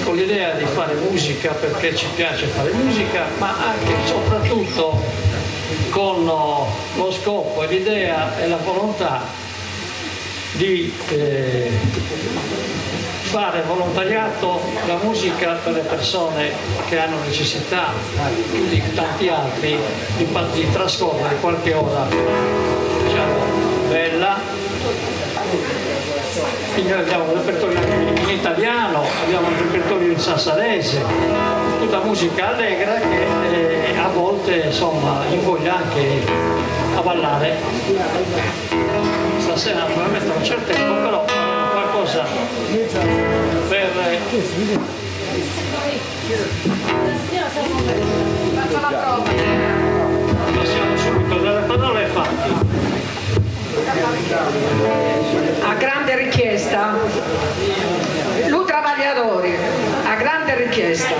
con l'idea di fare musica perché ci piace fare musica, ma anche e soprattutto con lo scopo e l'idea e la volontà di fare volontariato, la musica per le persone che hanno necessità più di tanti altri di trascorrere qualche ora, diciamo, bella. Quindi noi abbiamo un repertorio in italiano, abbiamo un repertorio in sassarese, tutta musica allegra che a volte insomma invoglia anche a ballare. Stasera naturalmente non c'è il tempo, però qualcosa per passiamo subito dalle parole ai fatti. A grande richiesta, Lu Travagliatori, a grande richiesta.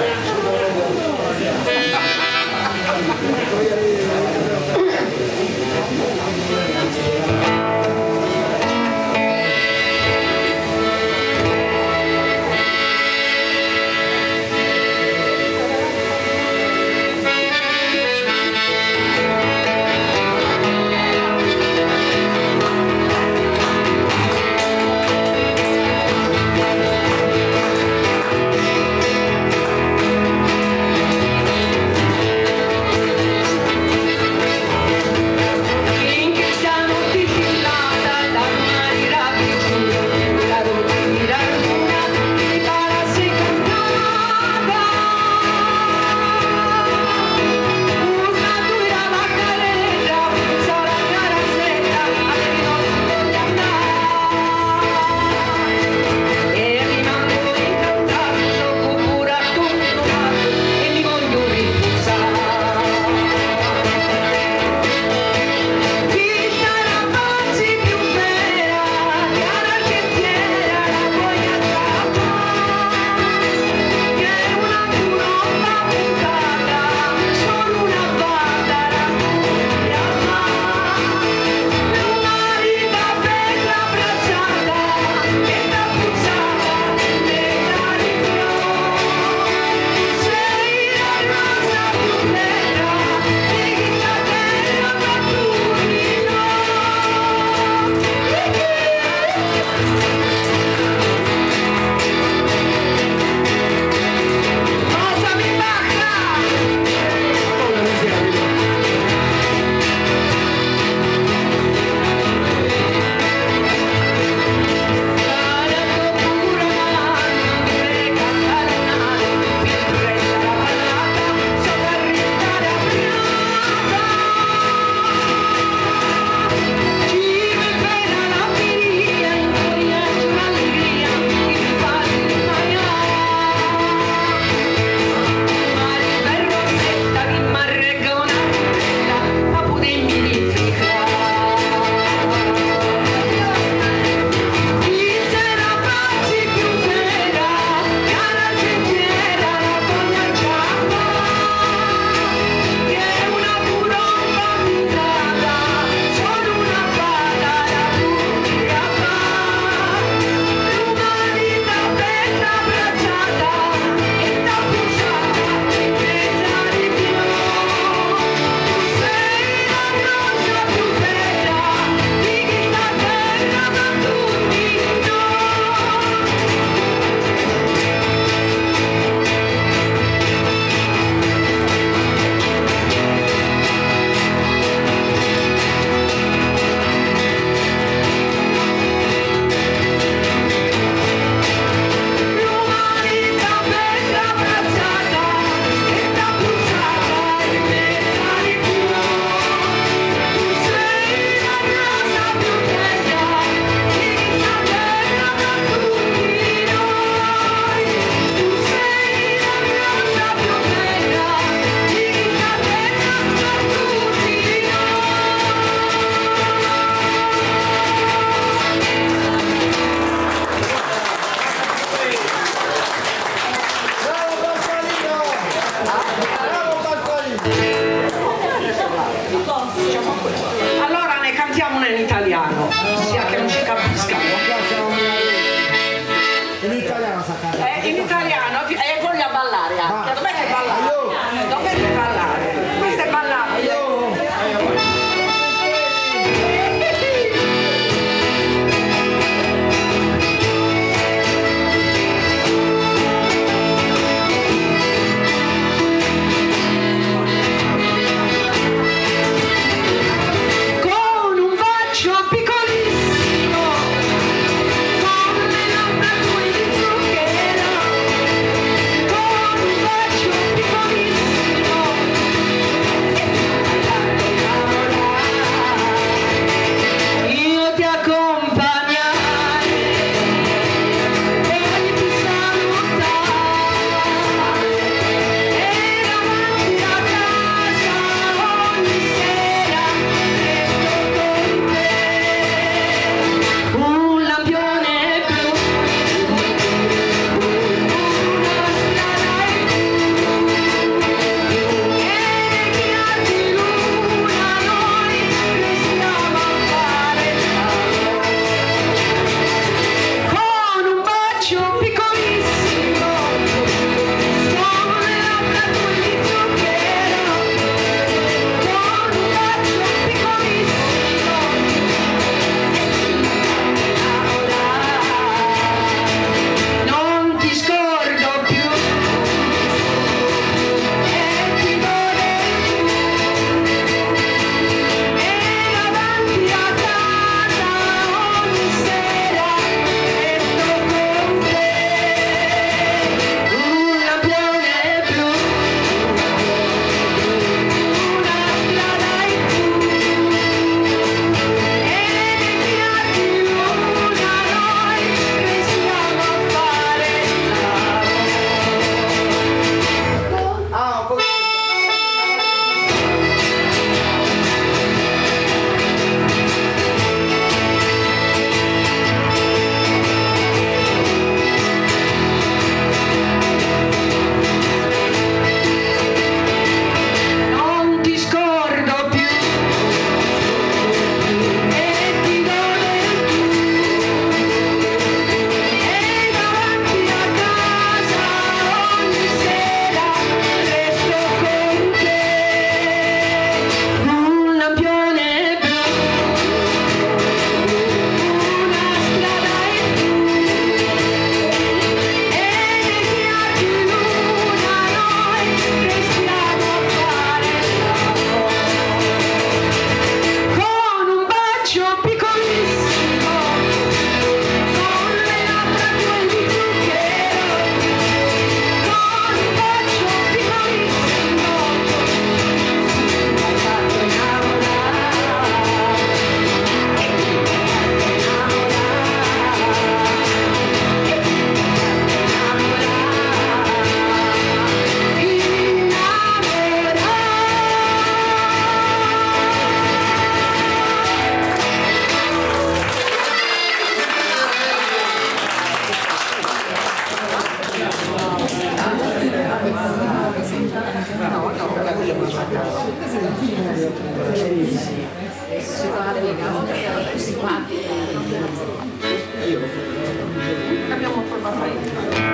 Abbiamo provato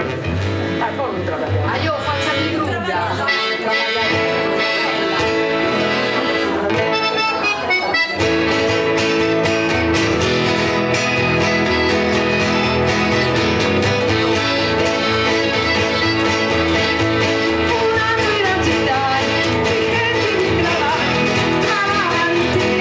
poi non trabalhar. Aí eu faço a madruga. Una grande città, che ti ritrova avanti.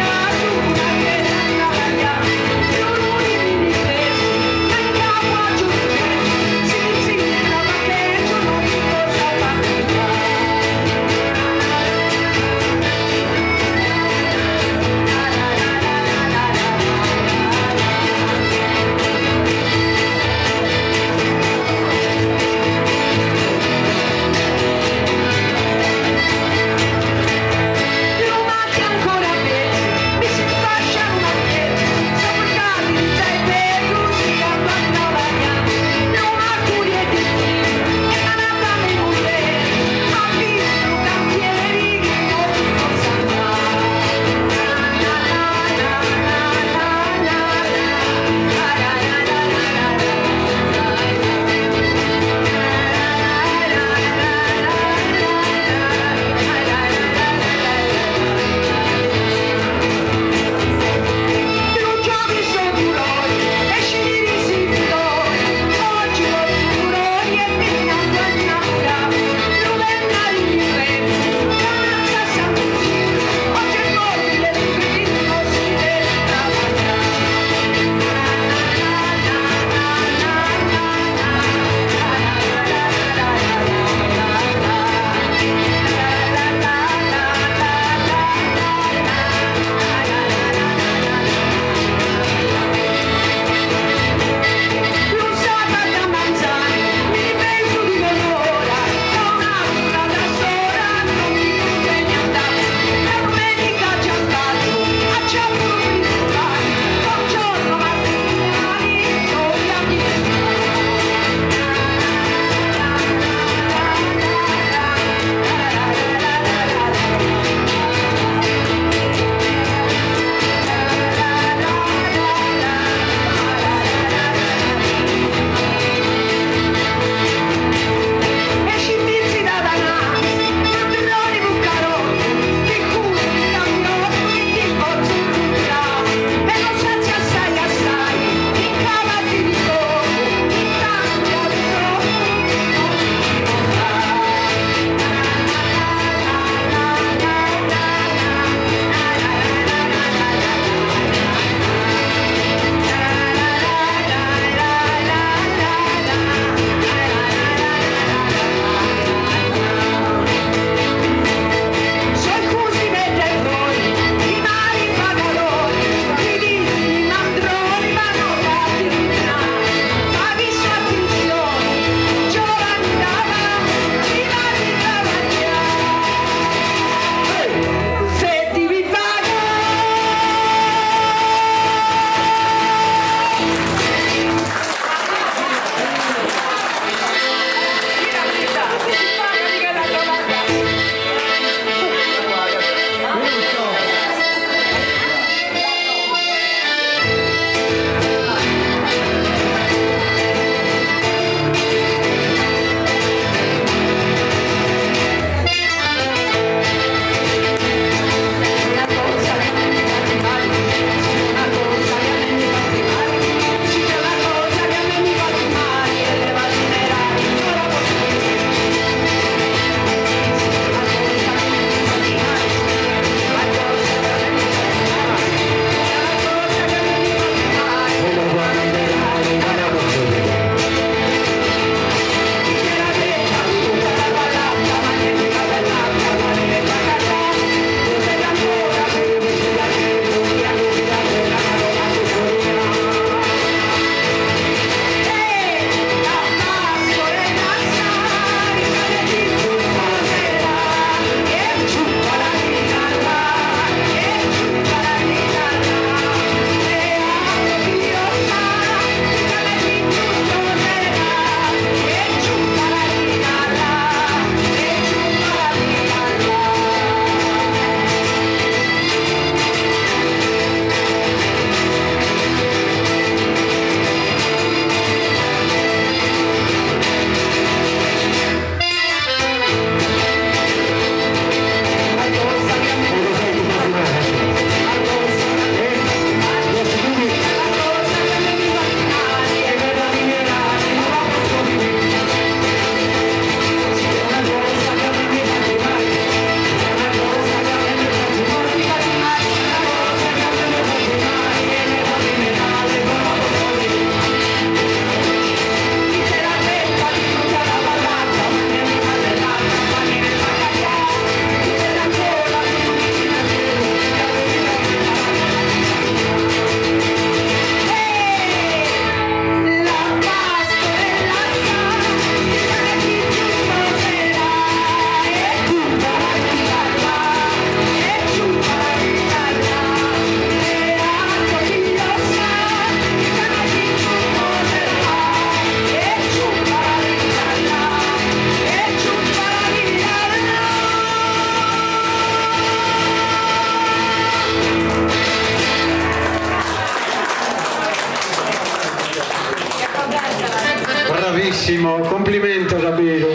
Bravissimo, complimento Sabino.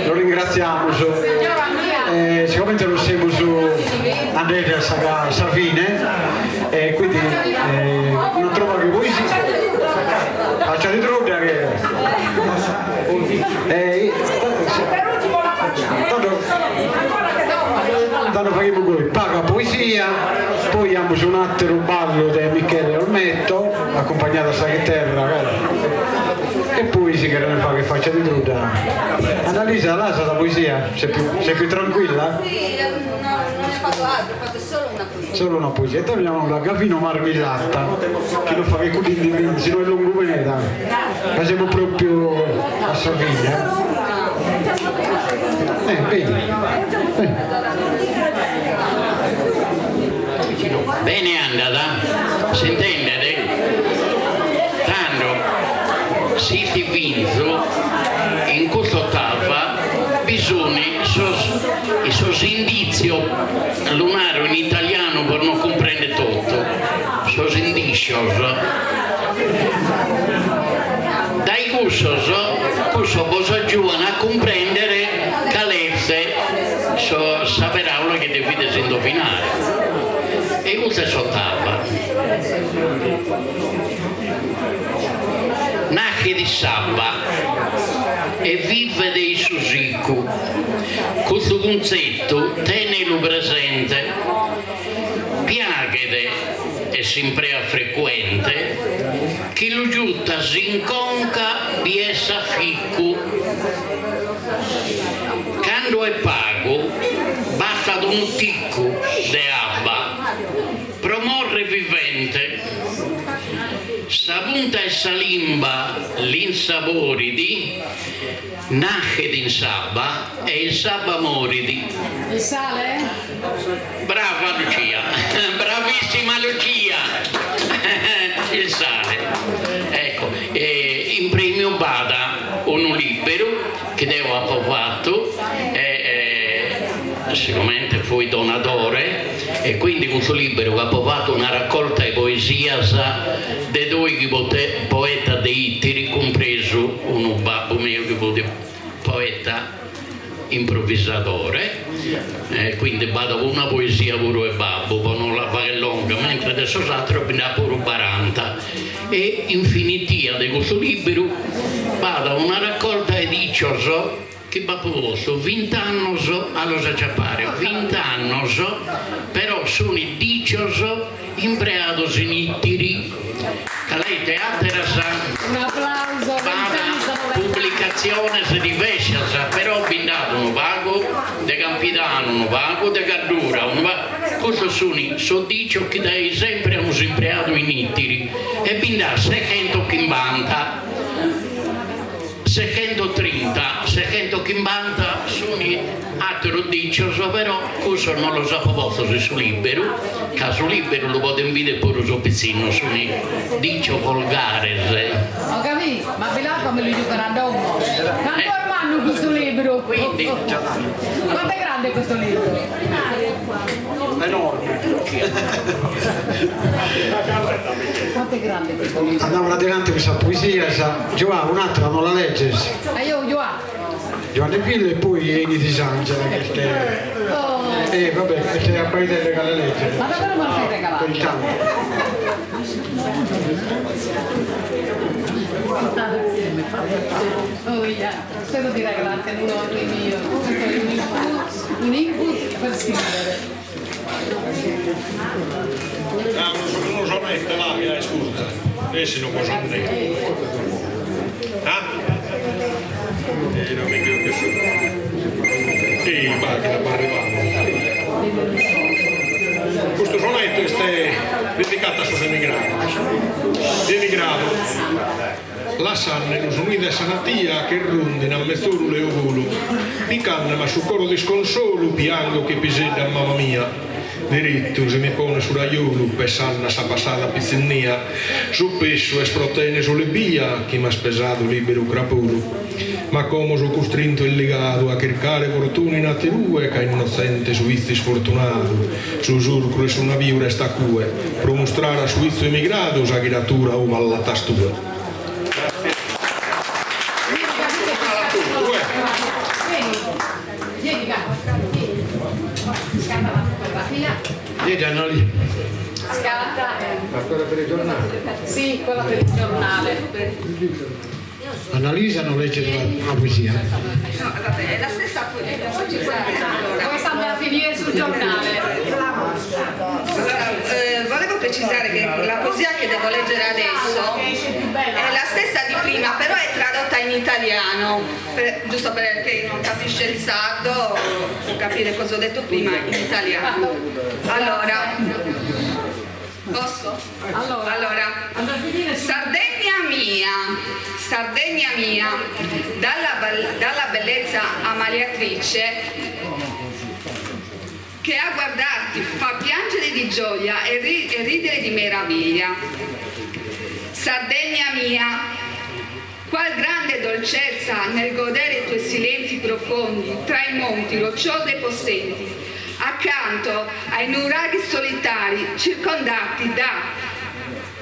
Lo ringraziamo. Sicuramente lo siamo su andate a Savine e quindi non trovo che voi faccia di droga che tanto facciamo voi paga poesia, poi abbiamo su un altro ballo di Michele Olmetto accompagnato a Sagheterra e poi si chiede che faccia di druda. Annalisa, là sa la poesia? Sei più tranquilla? Sì, non ho fatto altro, ho fatto solo una poesia. Solo una poesia. E torniamo la Gavino Marmellata, che non fa che cudini sino a Lungoveneta. Ma siamo proprio a Saviglia. Bene è andata, si intende? Tanto si ti vinto in quest'ottava bisogna i suoi indizi lunare in italiano per non comprendere tutto, sono indizi dai questo posso aggiungere a comprendere calesse saperà che devi indovinare. E questo è sottava. Nasce di Sabba e vive dei Susiku. Questo concetto tenelo presente, piaghe è sempre frequente, che lo giutta si inconca di essa ficcu. Quando è pago, basta ad un ticco de abba, promorre vivente, sapunta e salimba l'insaboridi, nasce in sabba e il sabba moridi. Il sale? Brava Lucia, bravissima Lucia, il sale. Ecco, in premio bada un libero che devo approvato, sicuramente fui donatore e quindi questo libro ha approvato una raccolta di poesia di due poeta dei Ittiri, compreso un babbo mio che poeta improvvisatore, quindi vado una poesia pure e babbo, per non la fare lunga, mentre adesso l'altro ne pure 40 e infinitia di questo libro vado una raccolta di 18 che va posto 20 anni allo Sacciapare, 20 anni però sono 18 impreados in Ittiri, che lei teatro un applauso, pubblicazione se diversa, però bindato un vago, de Campidano un vago, de Gardura un vago, questo sono 18 che dai sempre hanno impreato in Ittiri e bindato 650 630, 650 sono altri 18, però questo non lo sapevo su libero, che su libero lo posso vedere pure su pizzino, sono 18 volgari. Ho capito, ma ve là come lo giocherà dopo? Quanto armano questo libro? Quindi, quanto è grande questo libro? Enorme. Quanto è grande questo libro? Andiamo adelante questa poesia, Giovanni, un'altra non la legge. Giovanni Pille e poi Eni di Sangela che vabbè, che sei a paese che la legge. Ma davvero me la fai regalare? Oh yeah, spero di regalarti uno mio, un input per scrivere. Non so mettere là, mi dai scusa, adesso non posso andare. Non mi credo che sono. Sì, macchina per arrivare. Questo sonetto è dedicato a suo emigrato. La sanne non sono un'idea sanatia che rundi a mezz'oro le ovolo. Mi canna ma su coro di sconsolo piango che pisedda mamma mia. Diritto se mi pone sull'aiolo per sanna sa passata pizzinnia. Su pesso e sprotene sulle via chi mi ha spesato libero crapuro. Ma come sono costrinto e legato a cercare fortuna in atterue che innocente su vizi sfortunato. Su surcro e su navio resta cue. Pro mostrare a suizzo emigrato sa chiratura o alla tastura. fotografia. Scatta. Ma quella per il giornale? Sì, quella per il giornale. Annalisa non legge una poesia. No, vabbè, è la stessa poesia. Come sta andando a finire sul giornale? Allora, volevo precisare che la poesia che devo leggere adesso è la stessa di prima, però è tradotta in italiano, giusto perché non capisce il sardo, può capire cosa ho detto prima in italiano. Allora, posso? Allora, Sardegna mia, dalla bellezza ammaliatrice che a guardarti fa piangere di gioia e ridere di meraviglia. Sardegna mia, qual grande dolcezza nel godere i tuoi silenzi profondi tra i monti rocciosi e possenti, accanto ai nuraghi solitari circondati da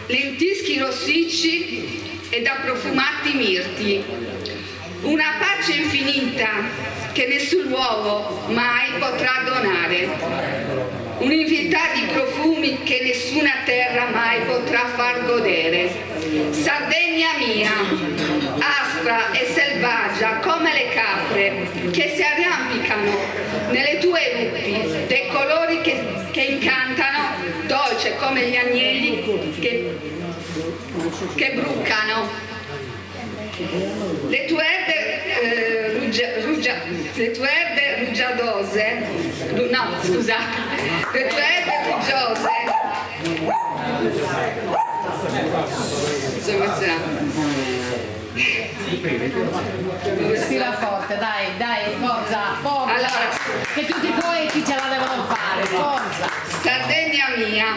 lentischi rossicci e da profumati mirti. Una pace infinita che nessun uomo mai potrà donare, un'infinità di profumi che nessuna terra mai potrà far godere. Sardegna mia, aspra e selvaggia come le capre che si arrampicano nelle tue rupi, dei colori che incantano, dolce come gli agnelli che bruccano. Le tue erbe rugiadose, no scusate, le tue erbe ruggiose, Respira forte, dai, forza, allora, che tutti i poeti ce la devono fare, forza. Sardegna mia,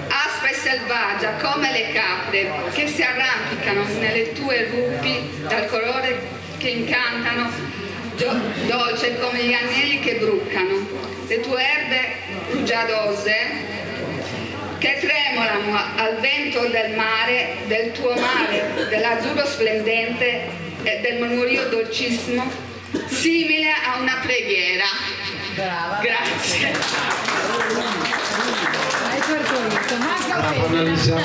aspra e selvaggia come le capre che si arrampicano nelle tue rupi dal colore che incantano, dolce come gli anelli che bruccano, le tue erbe rugiadose che tremolano al vento del mare, del tuo mare, dell'azzurro splendente e del murmurio dolcissimo, simile a una preghiera. Brava. Grazie. Hai partorito, Brava Annalisa.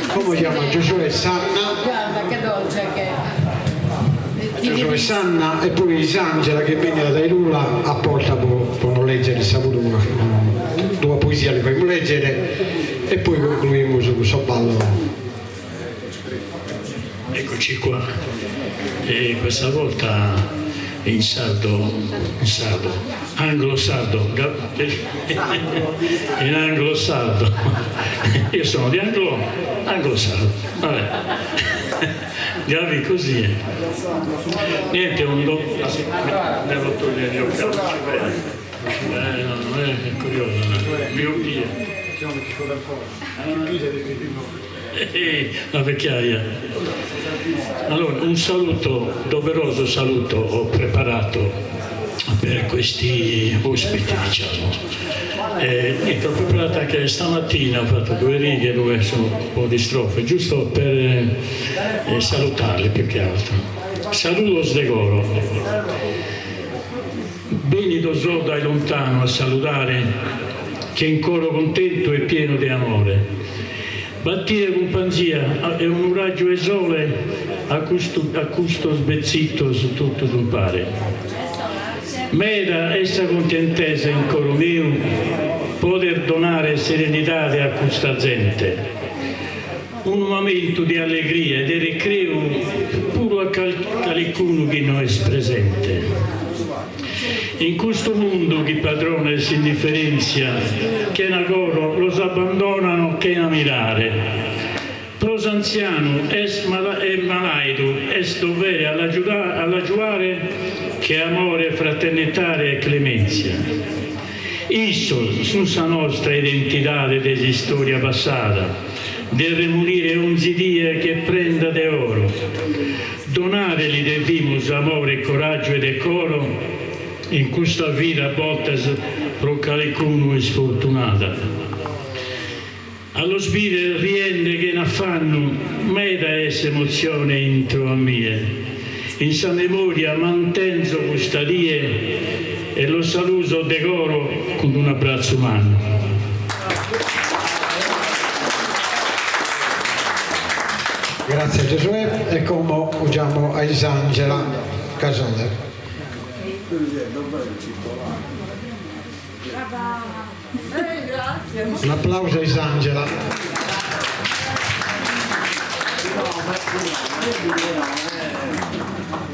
Come si chiama? Giosuè Sanna. Guarda che dolce che Giosuè Sanna e poi Isangela che viene da Irula apporta per leggere saputo due poesie le facciamo leggere e poi concludiamo su questo ballo. Eccoci qua, e questa volta in sardo, anglo-sardo, in anglo-sardo, io sono di anglo-sardo, vabbè, Gavi così è. Niente, devo togliere gli occhiali, no, è curioso, miopia. La vecchiaia. Allora, un saluto, doveroso saluto ho preparato per questi ospiti, diciamo. Niente, ho preparato anche stamattina, ho fatto 2 righe dove sono un po' di strofe, giusto per salutarli più che altro. Saludos de Goro. Venido so dai lontano a salutare, che in coro contento e pieno di amore. Battire con panzia e un raggio e sole a custo sbezzito su tutto d'un pare. Mera essa contentesa in coro mio poter donare serenità a questa gente. Un momento di allegria e di ricreo puro a qualcuno che non è presente. In questo mondo chi padrona si indifferenzia, che na coro los abbandonano che na mirare. Pros anziano es malaido, es dovere all'aggiuare che amore, fraternità e clemenzia. Isso, su sa nostra identità di storia passata, del remunire ogni dia che prenda de oro. Donare li devimos amore, coraggio e decoro in questa vita a volte pro qualcuno è sfortunata. Allo spirito riende che ne fanno meta essa emozione intro a mie. In sa memoria mantengo questa die e lo saluto decoro con un abbraccio umano. Grazie Giosuè e come usiamo a Isangela Casale. Un applauso a Isangela.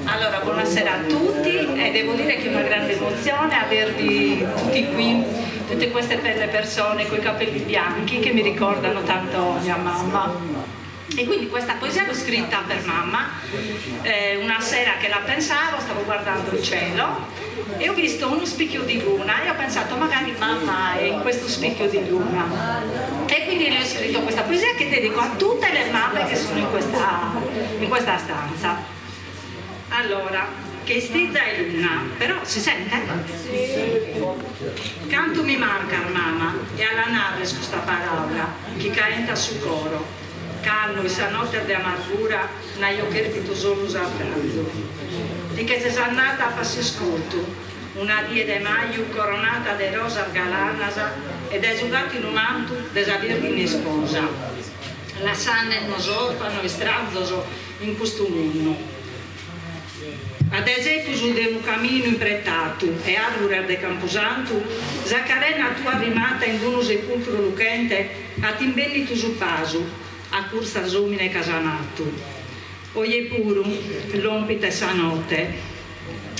Allora, buonasera a tutti e devo dire che è una grande emozione avervi tutti qui, tutte queste belle persone con i capelli bianchi che mi ricordano tanto mia mamma. E quindi questa poesia l'ho scritta per mamma, una sera che la pensavo, stavo guardando il cielo e ho visto uno spicchio di luna e ho pensato magari mamma è in questo spicchio di luna. E quindi le ho scritto questa poesia che dedico a tutte le mamme che sono in questa stanza. Allora, che stizza è luna, però si sente? Canto mi manca mamma e alla nave su sta parola, chi caenta su coro. Calmo e sa notte di amargura, na io che ti solo usato. E che se andata a farsi ascolto, una die de maio coronata de rosa galanasa ed è giocato in un manto desavirghi in sposa. La sanna e non sorpano e strazzoso in questo mondo. Ad esempio su de un cammino imprettato e arbore de camposanto, Zaccarena tua rimata in uno sepolcro lucente, a timbenni tu su paso, a cursa zomine casanato. Oie puro, l'ompite sa notte,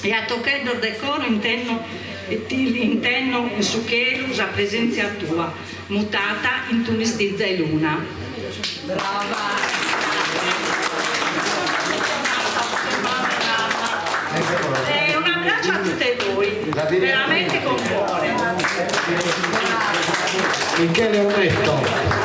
e a toccando il decoro intenno in su chelo la presenza tua, mutata in tunistizza e luna. Brava! E un abbraccio a tutte voi, veramente con cuore. Michele Ometto.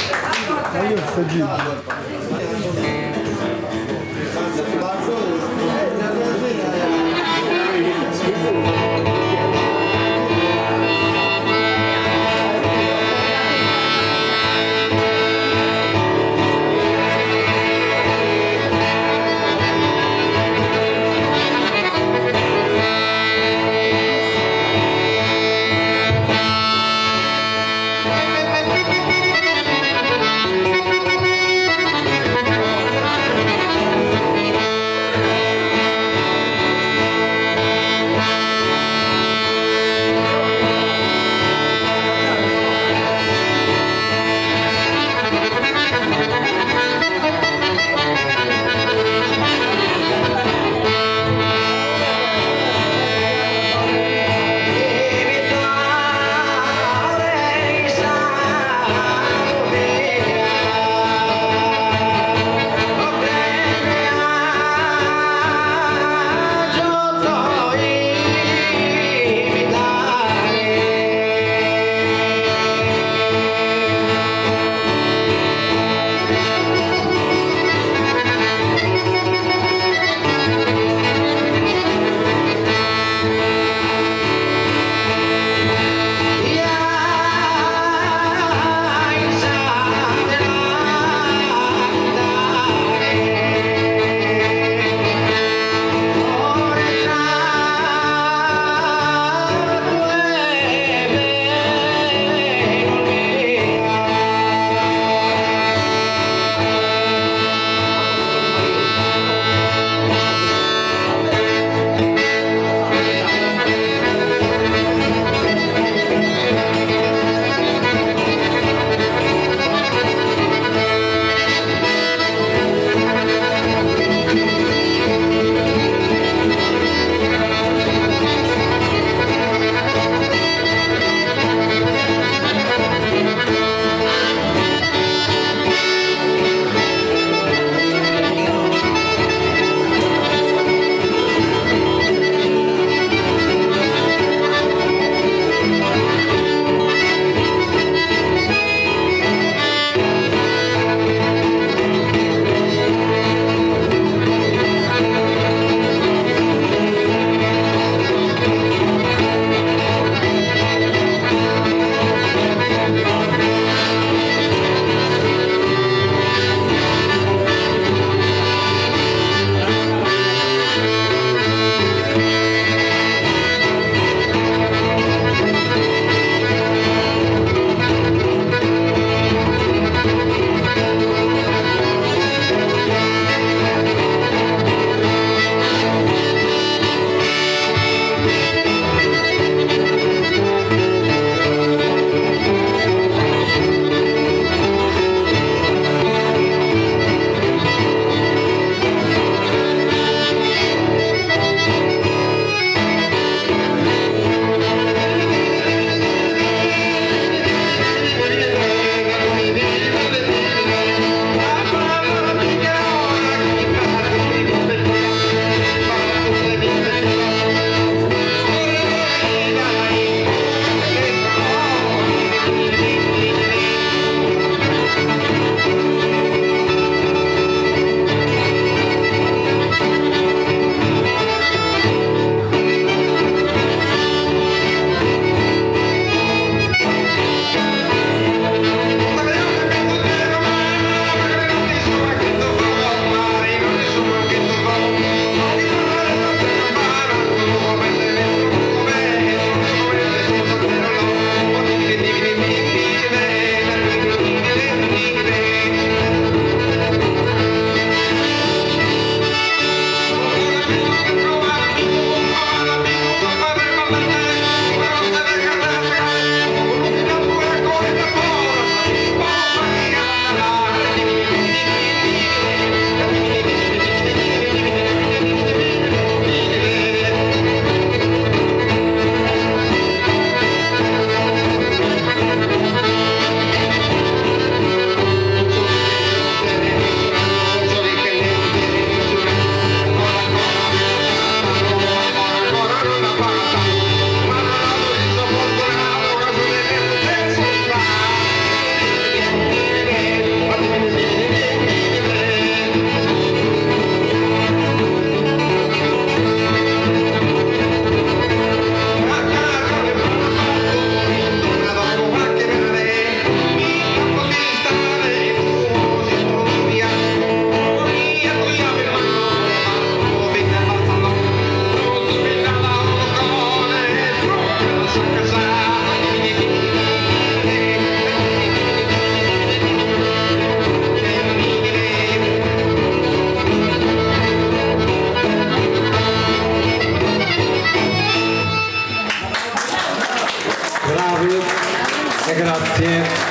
Grazie.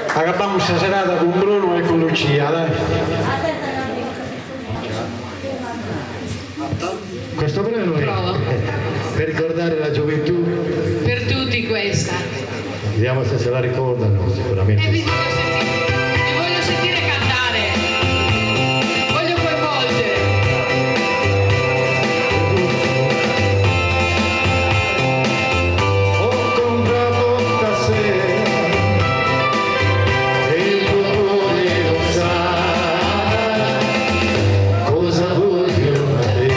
Acabbiamo questa serata con Bruno e con Lucia, dai. Questo brano è per ricordare la gioventù. Per tutti questa. Vediamo se se la ricordano, sicuramente. Vi voglio sentire cantare. Voglio coinvolgere. Ho comprato stasera e il tuo cuore lo sa cosa voglio da te.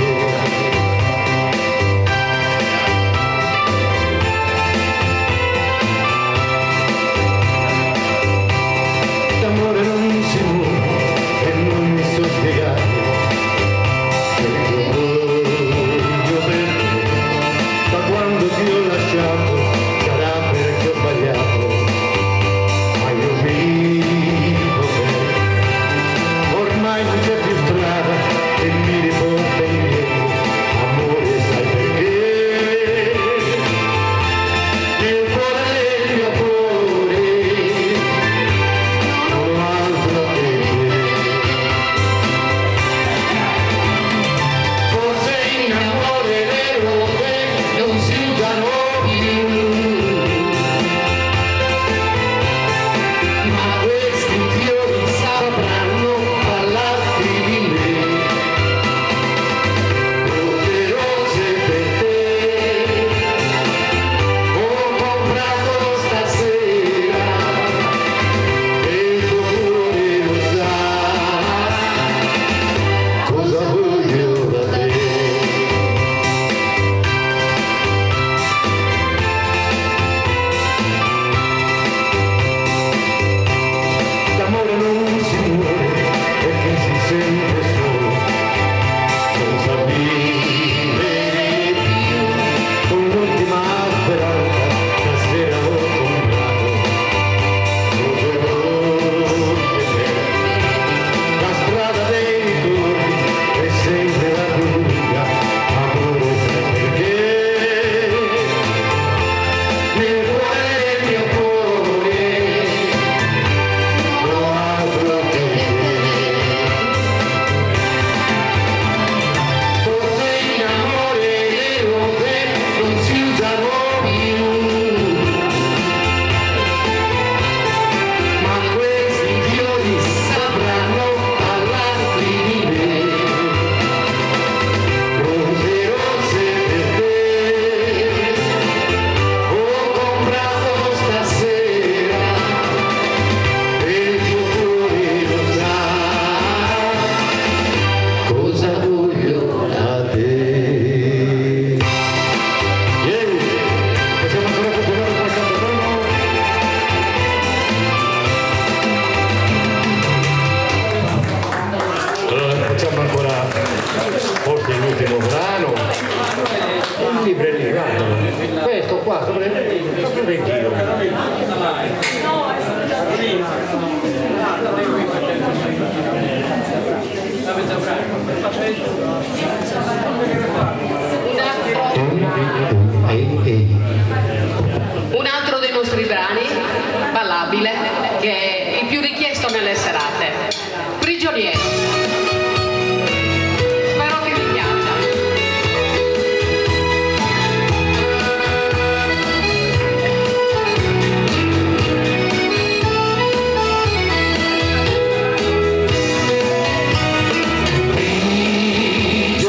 D'amore non si muore e non mi so spiegare che il tuo voglio per te. Da quando ti ho lasciato sarà perché ho sbagliato, ma io vivo per te. Ormai non c'è più strada che mi riporta indietro, amore sai perché? Nel cuore del mio cuore non ho altro che te. Forse in amore le rose non si usano più, ma questi fiori sapranno parlarti di me. Rose per te ho comprato stasera e il tuo cuore lo sa cosa voglio da te. D'amore non si muore perché si sente solo, non sa vivere più. Con l'ultima speranza stasera ho comprato rose per te. La strada dei ricordi è sempre la più lunga, amore sai perché? Nel cuore del mio cuore non ho altro che te. Forse in amore le rose non si usano più, ma questi fiori sapranno parlarti di me. Rose per te ho comprato stasera e il tuo cuore lo sa cosa voglio da te. Possiamo ancora continuare con questo brano? Allora facciamo ancora forse l'ultimo brano. Il librerino, guarda. Questo qua sopra il chilo. Un altro dei nostri brani, ballabile, che è il più richiesto nelle serate. Prigioniero. Spero che vi piaccia. Prigioniero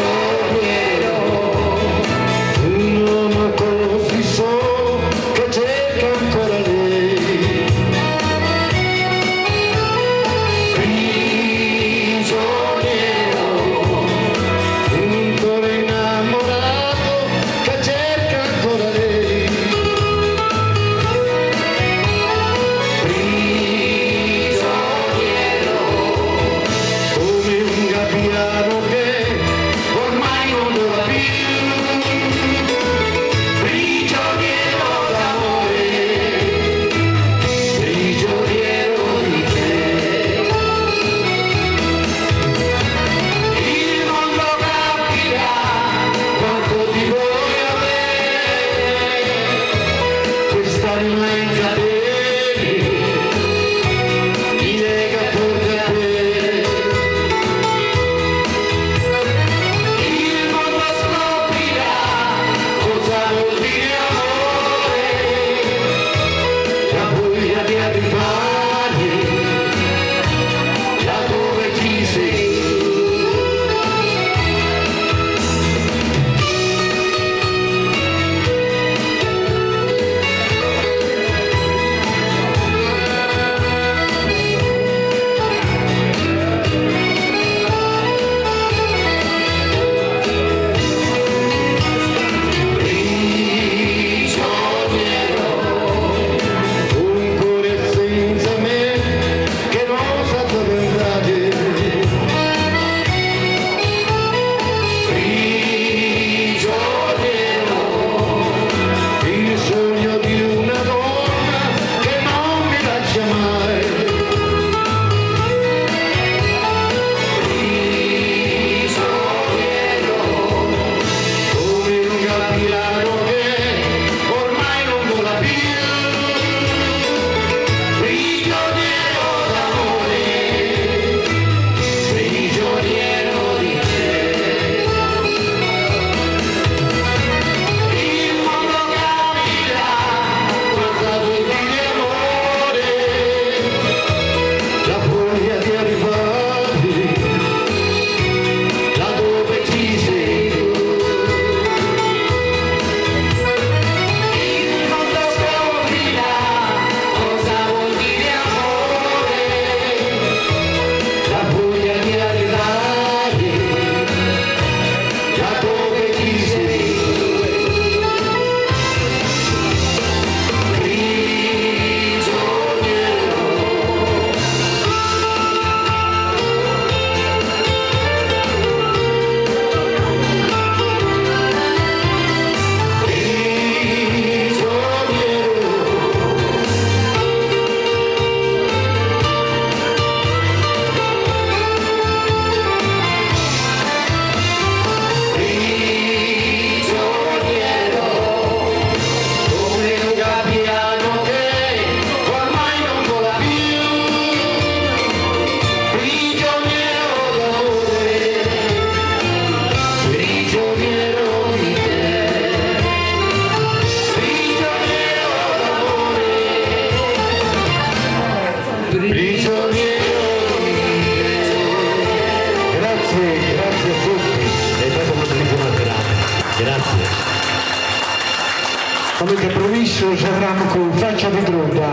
Come promesso saremo con Faccia di Druda,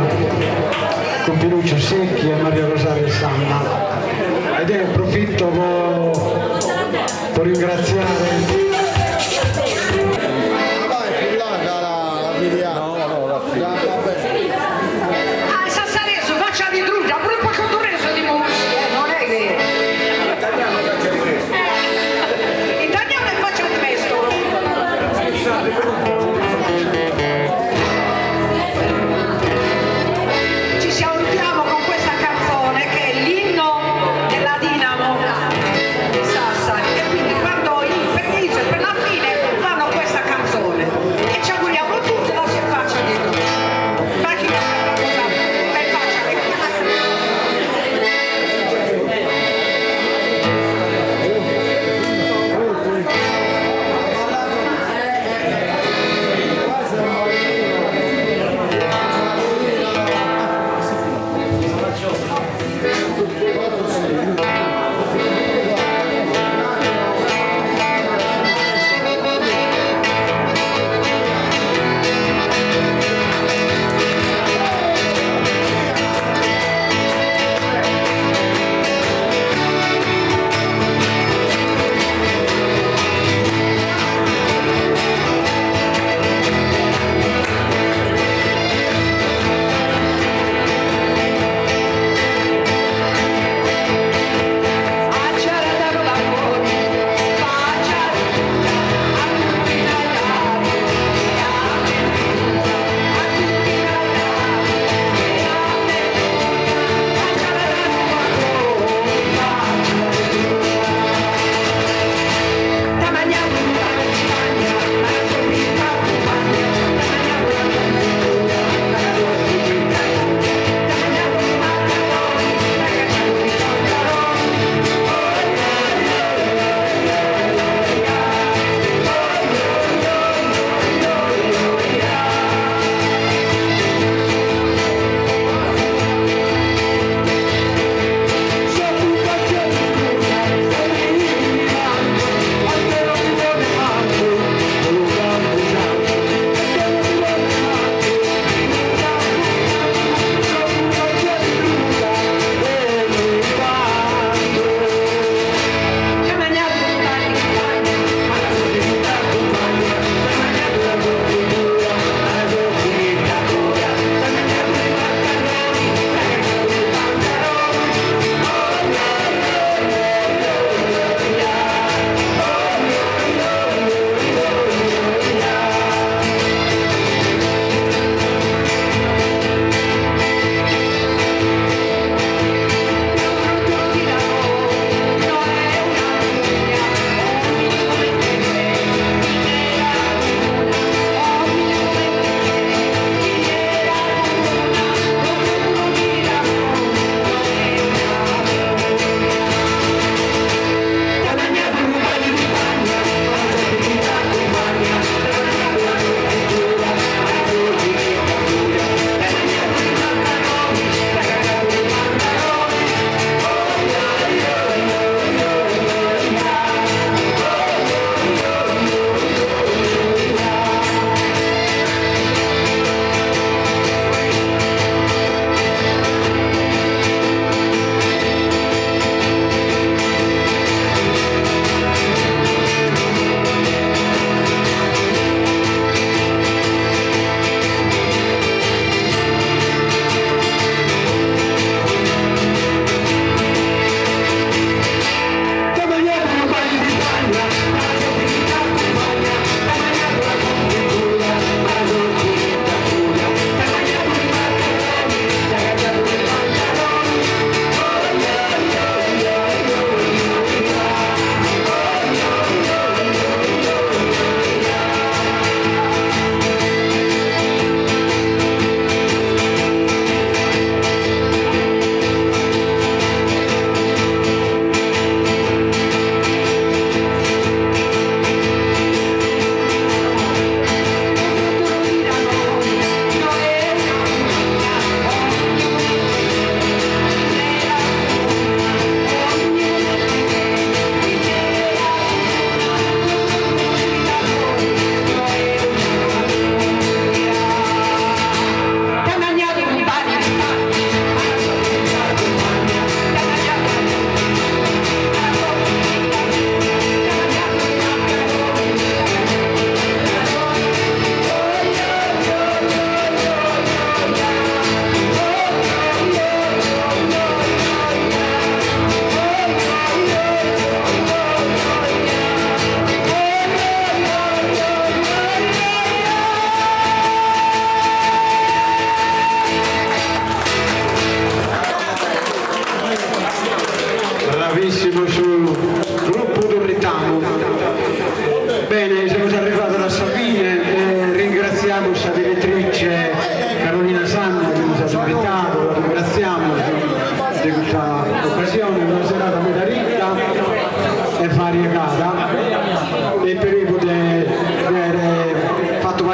con Pinuccio Secchi e Maria Rosaria Sanna. Ed approfitto per ringraziare Sassareso, Faccia di Druda, pure un po' contoreso di musica, non è vero? Italiano e Faccia di Mestolo. Ci salutiamo con questa canzone che è l'inno della Dinamo di Sassari, e quindi quando il permesso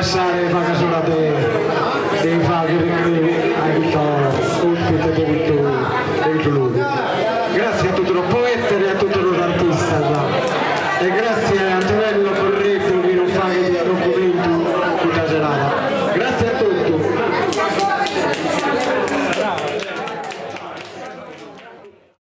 passare la casona dei faghi, hai detto ospite di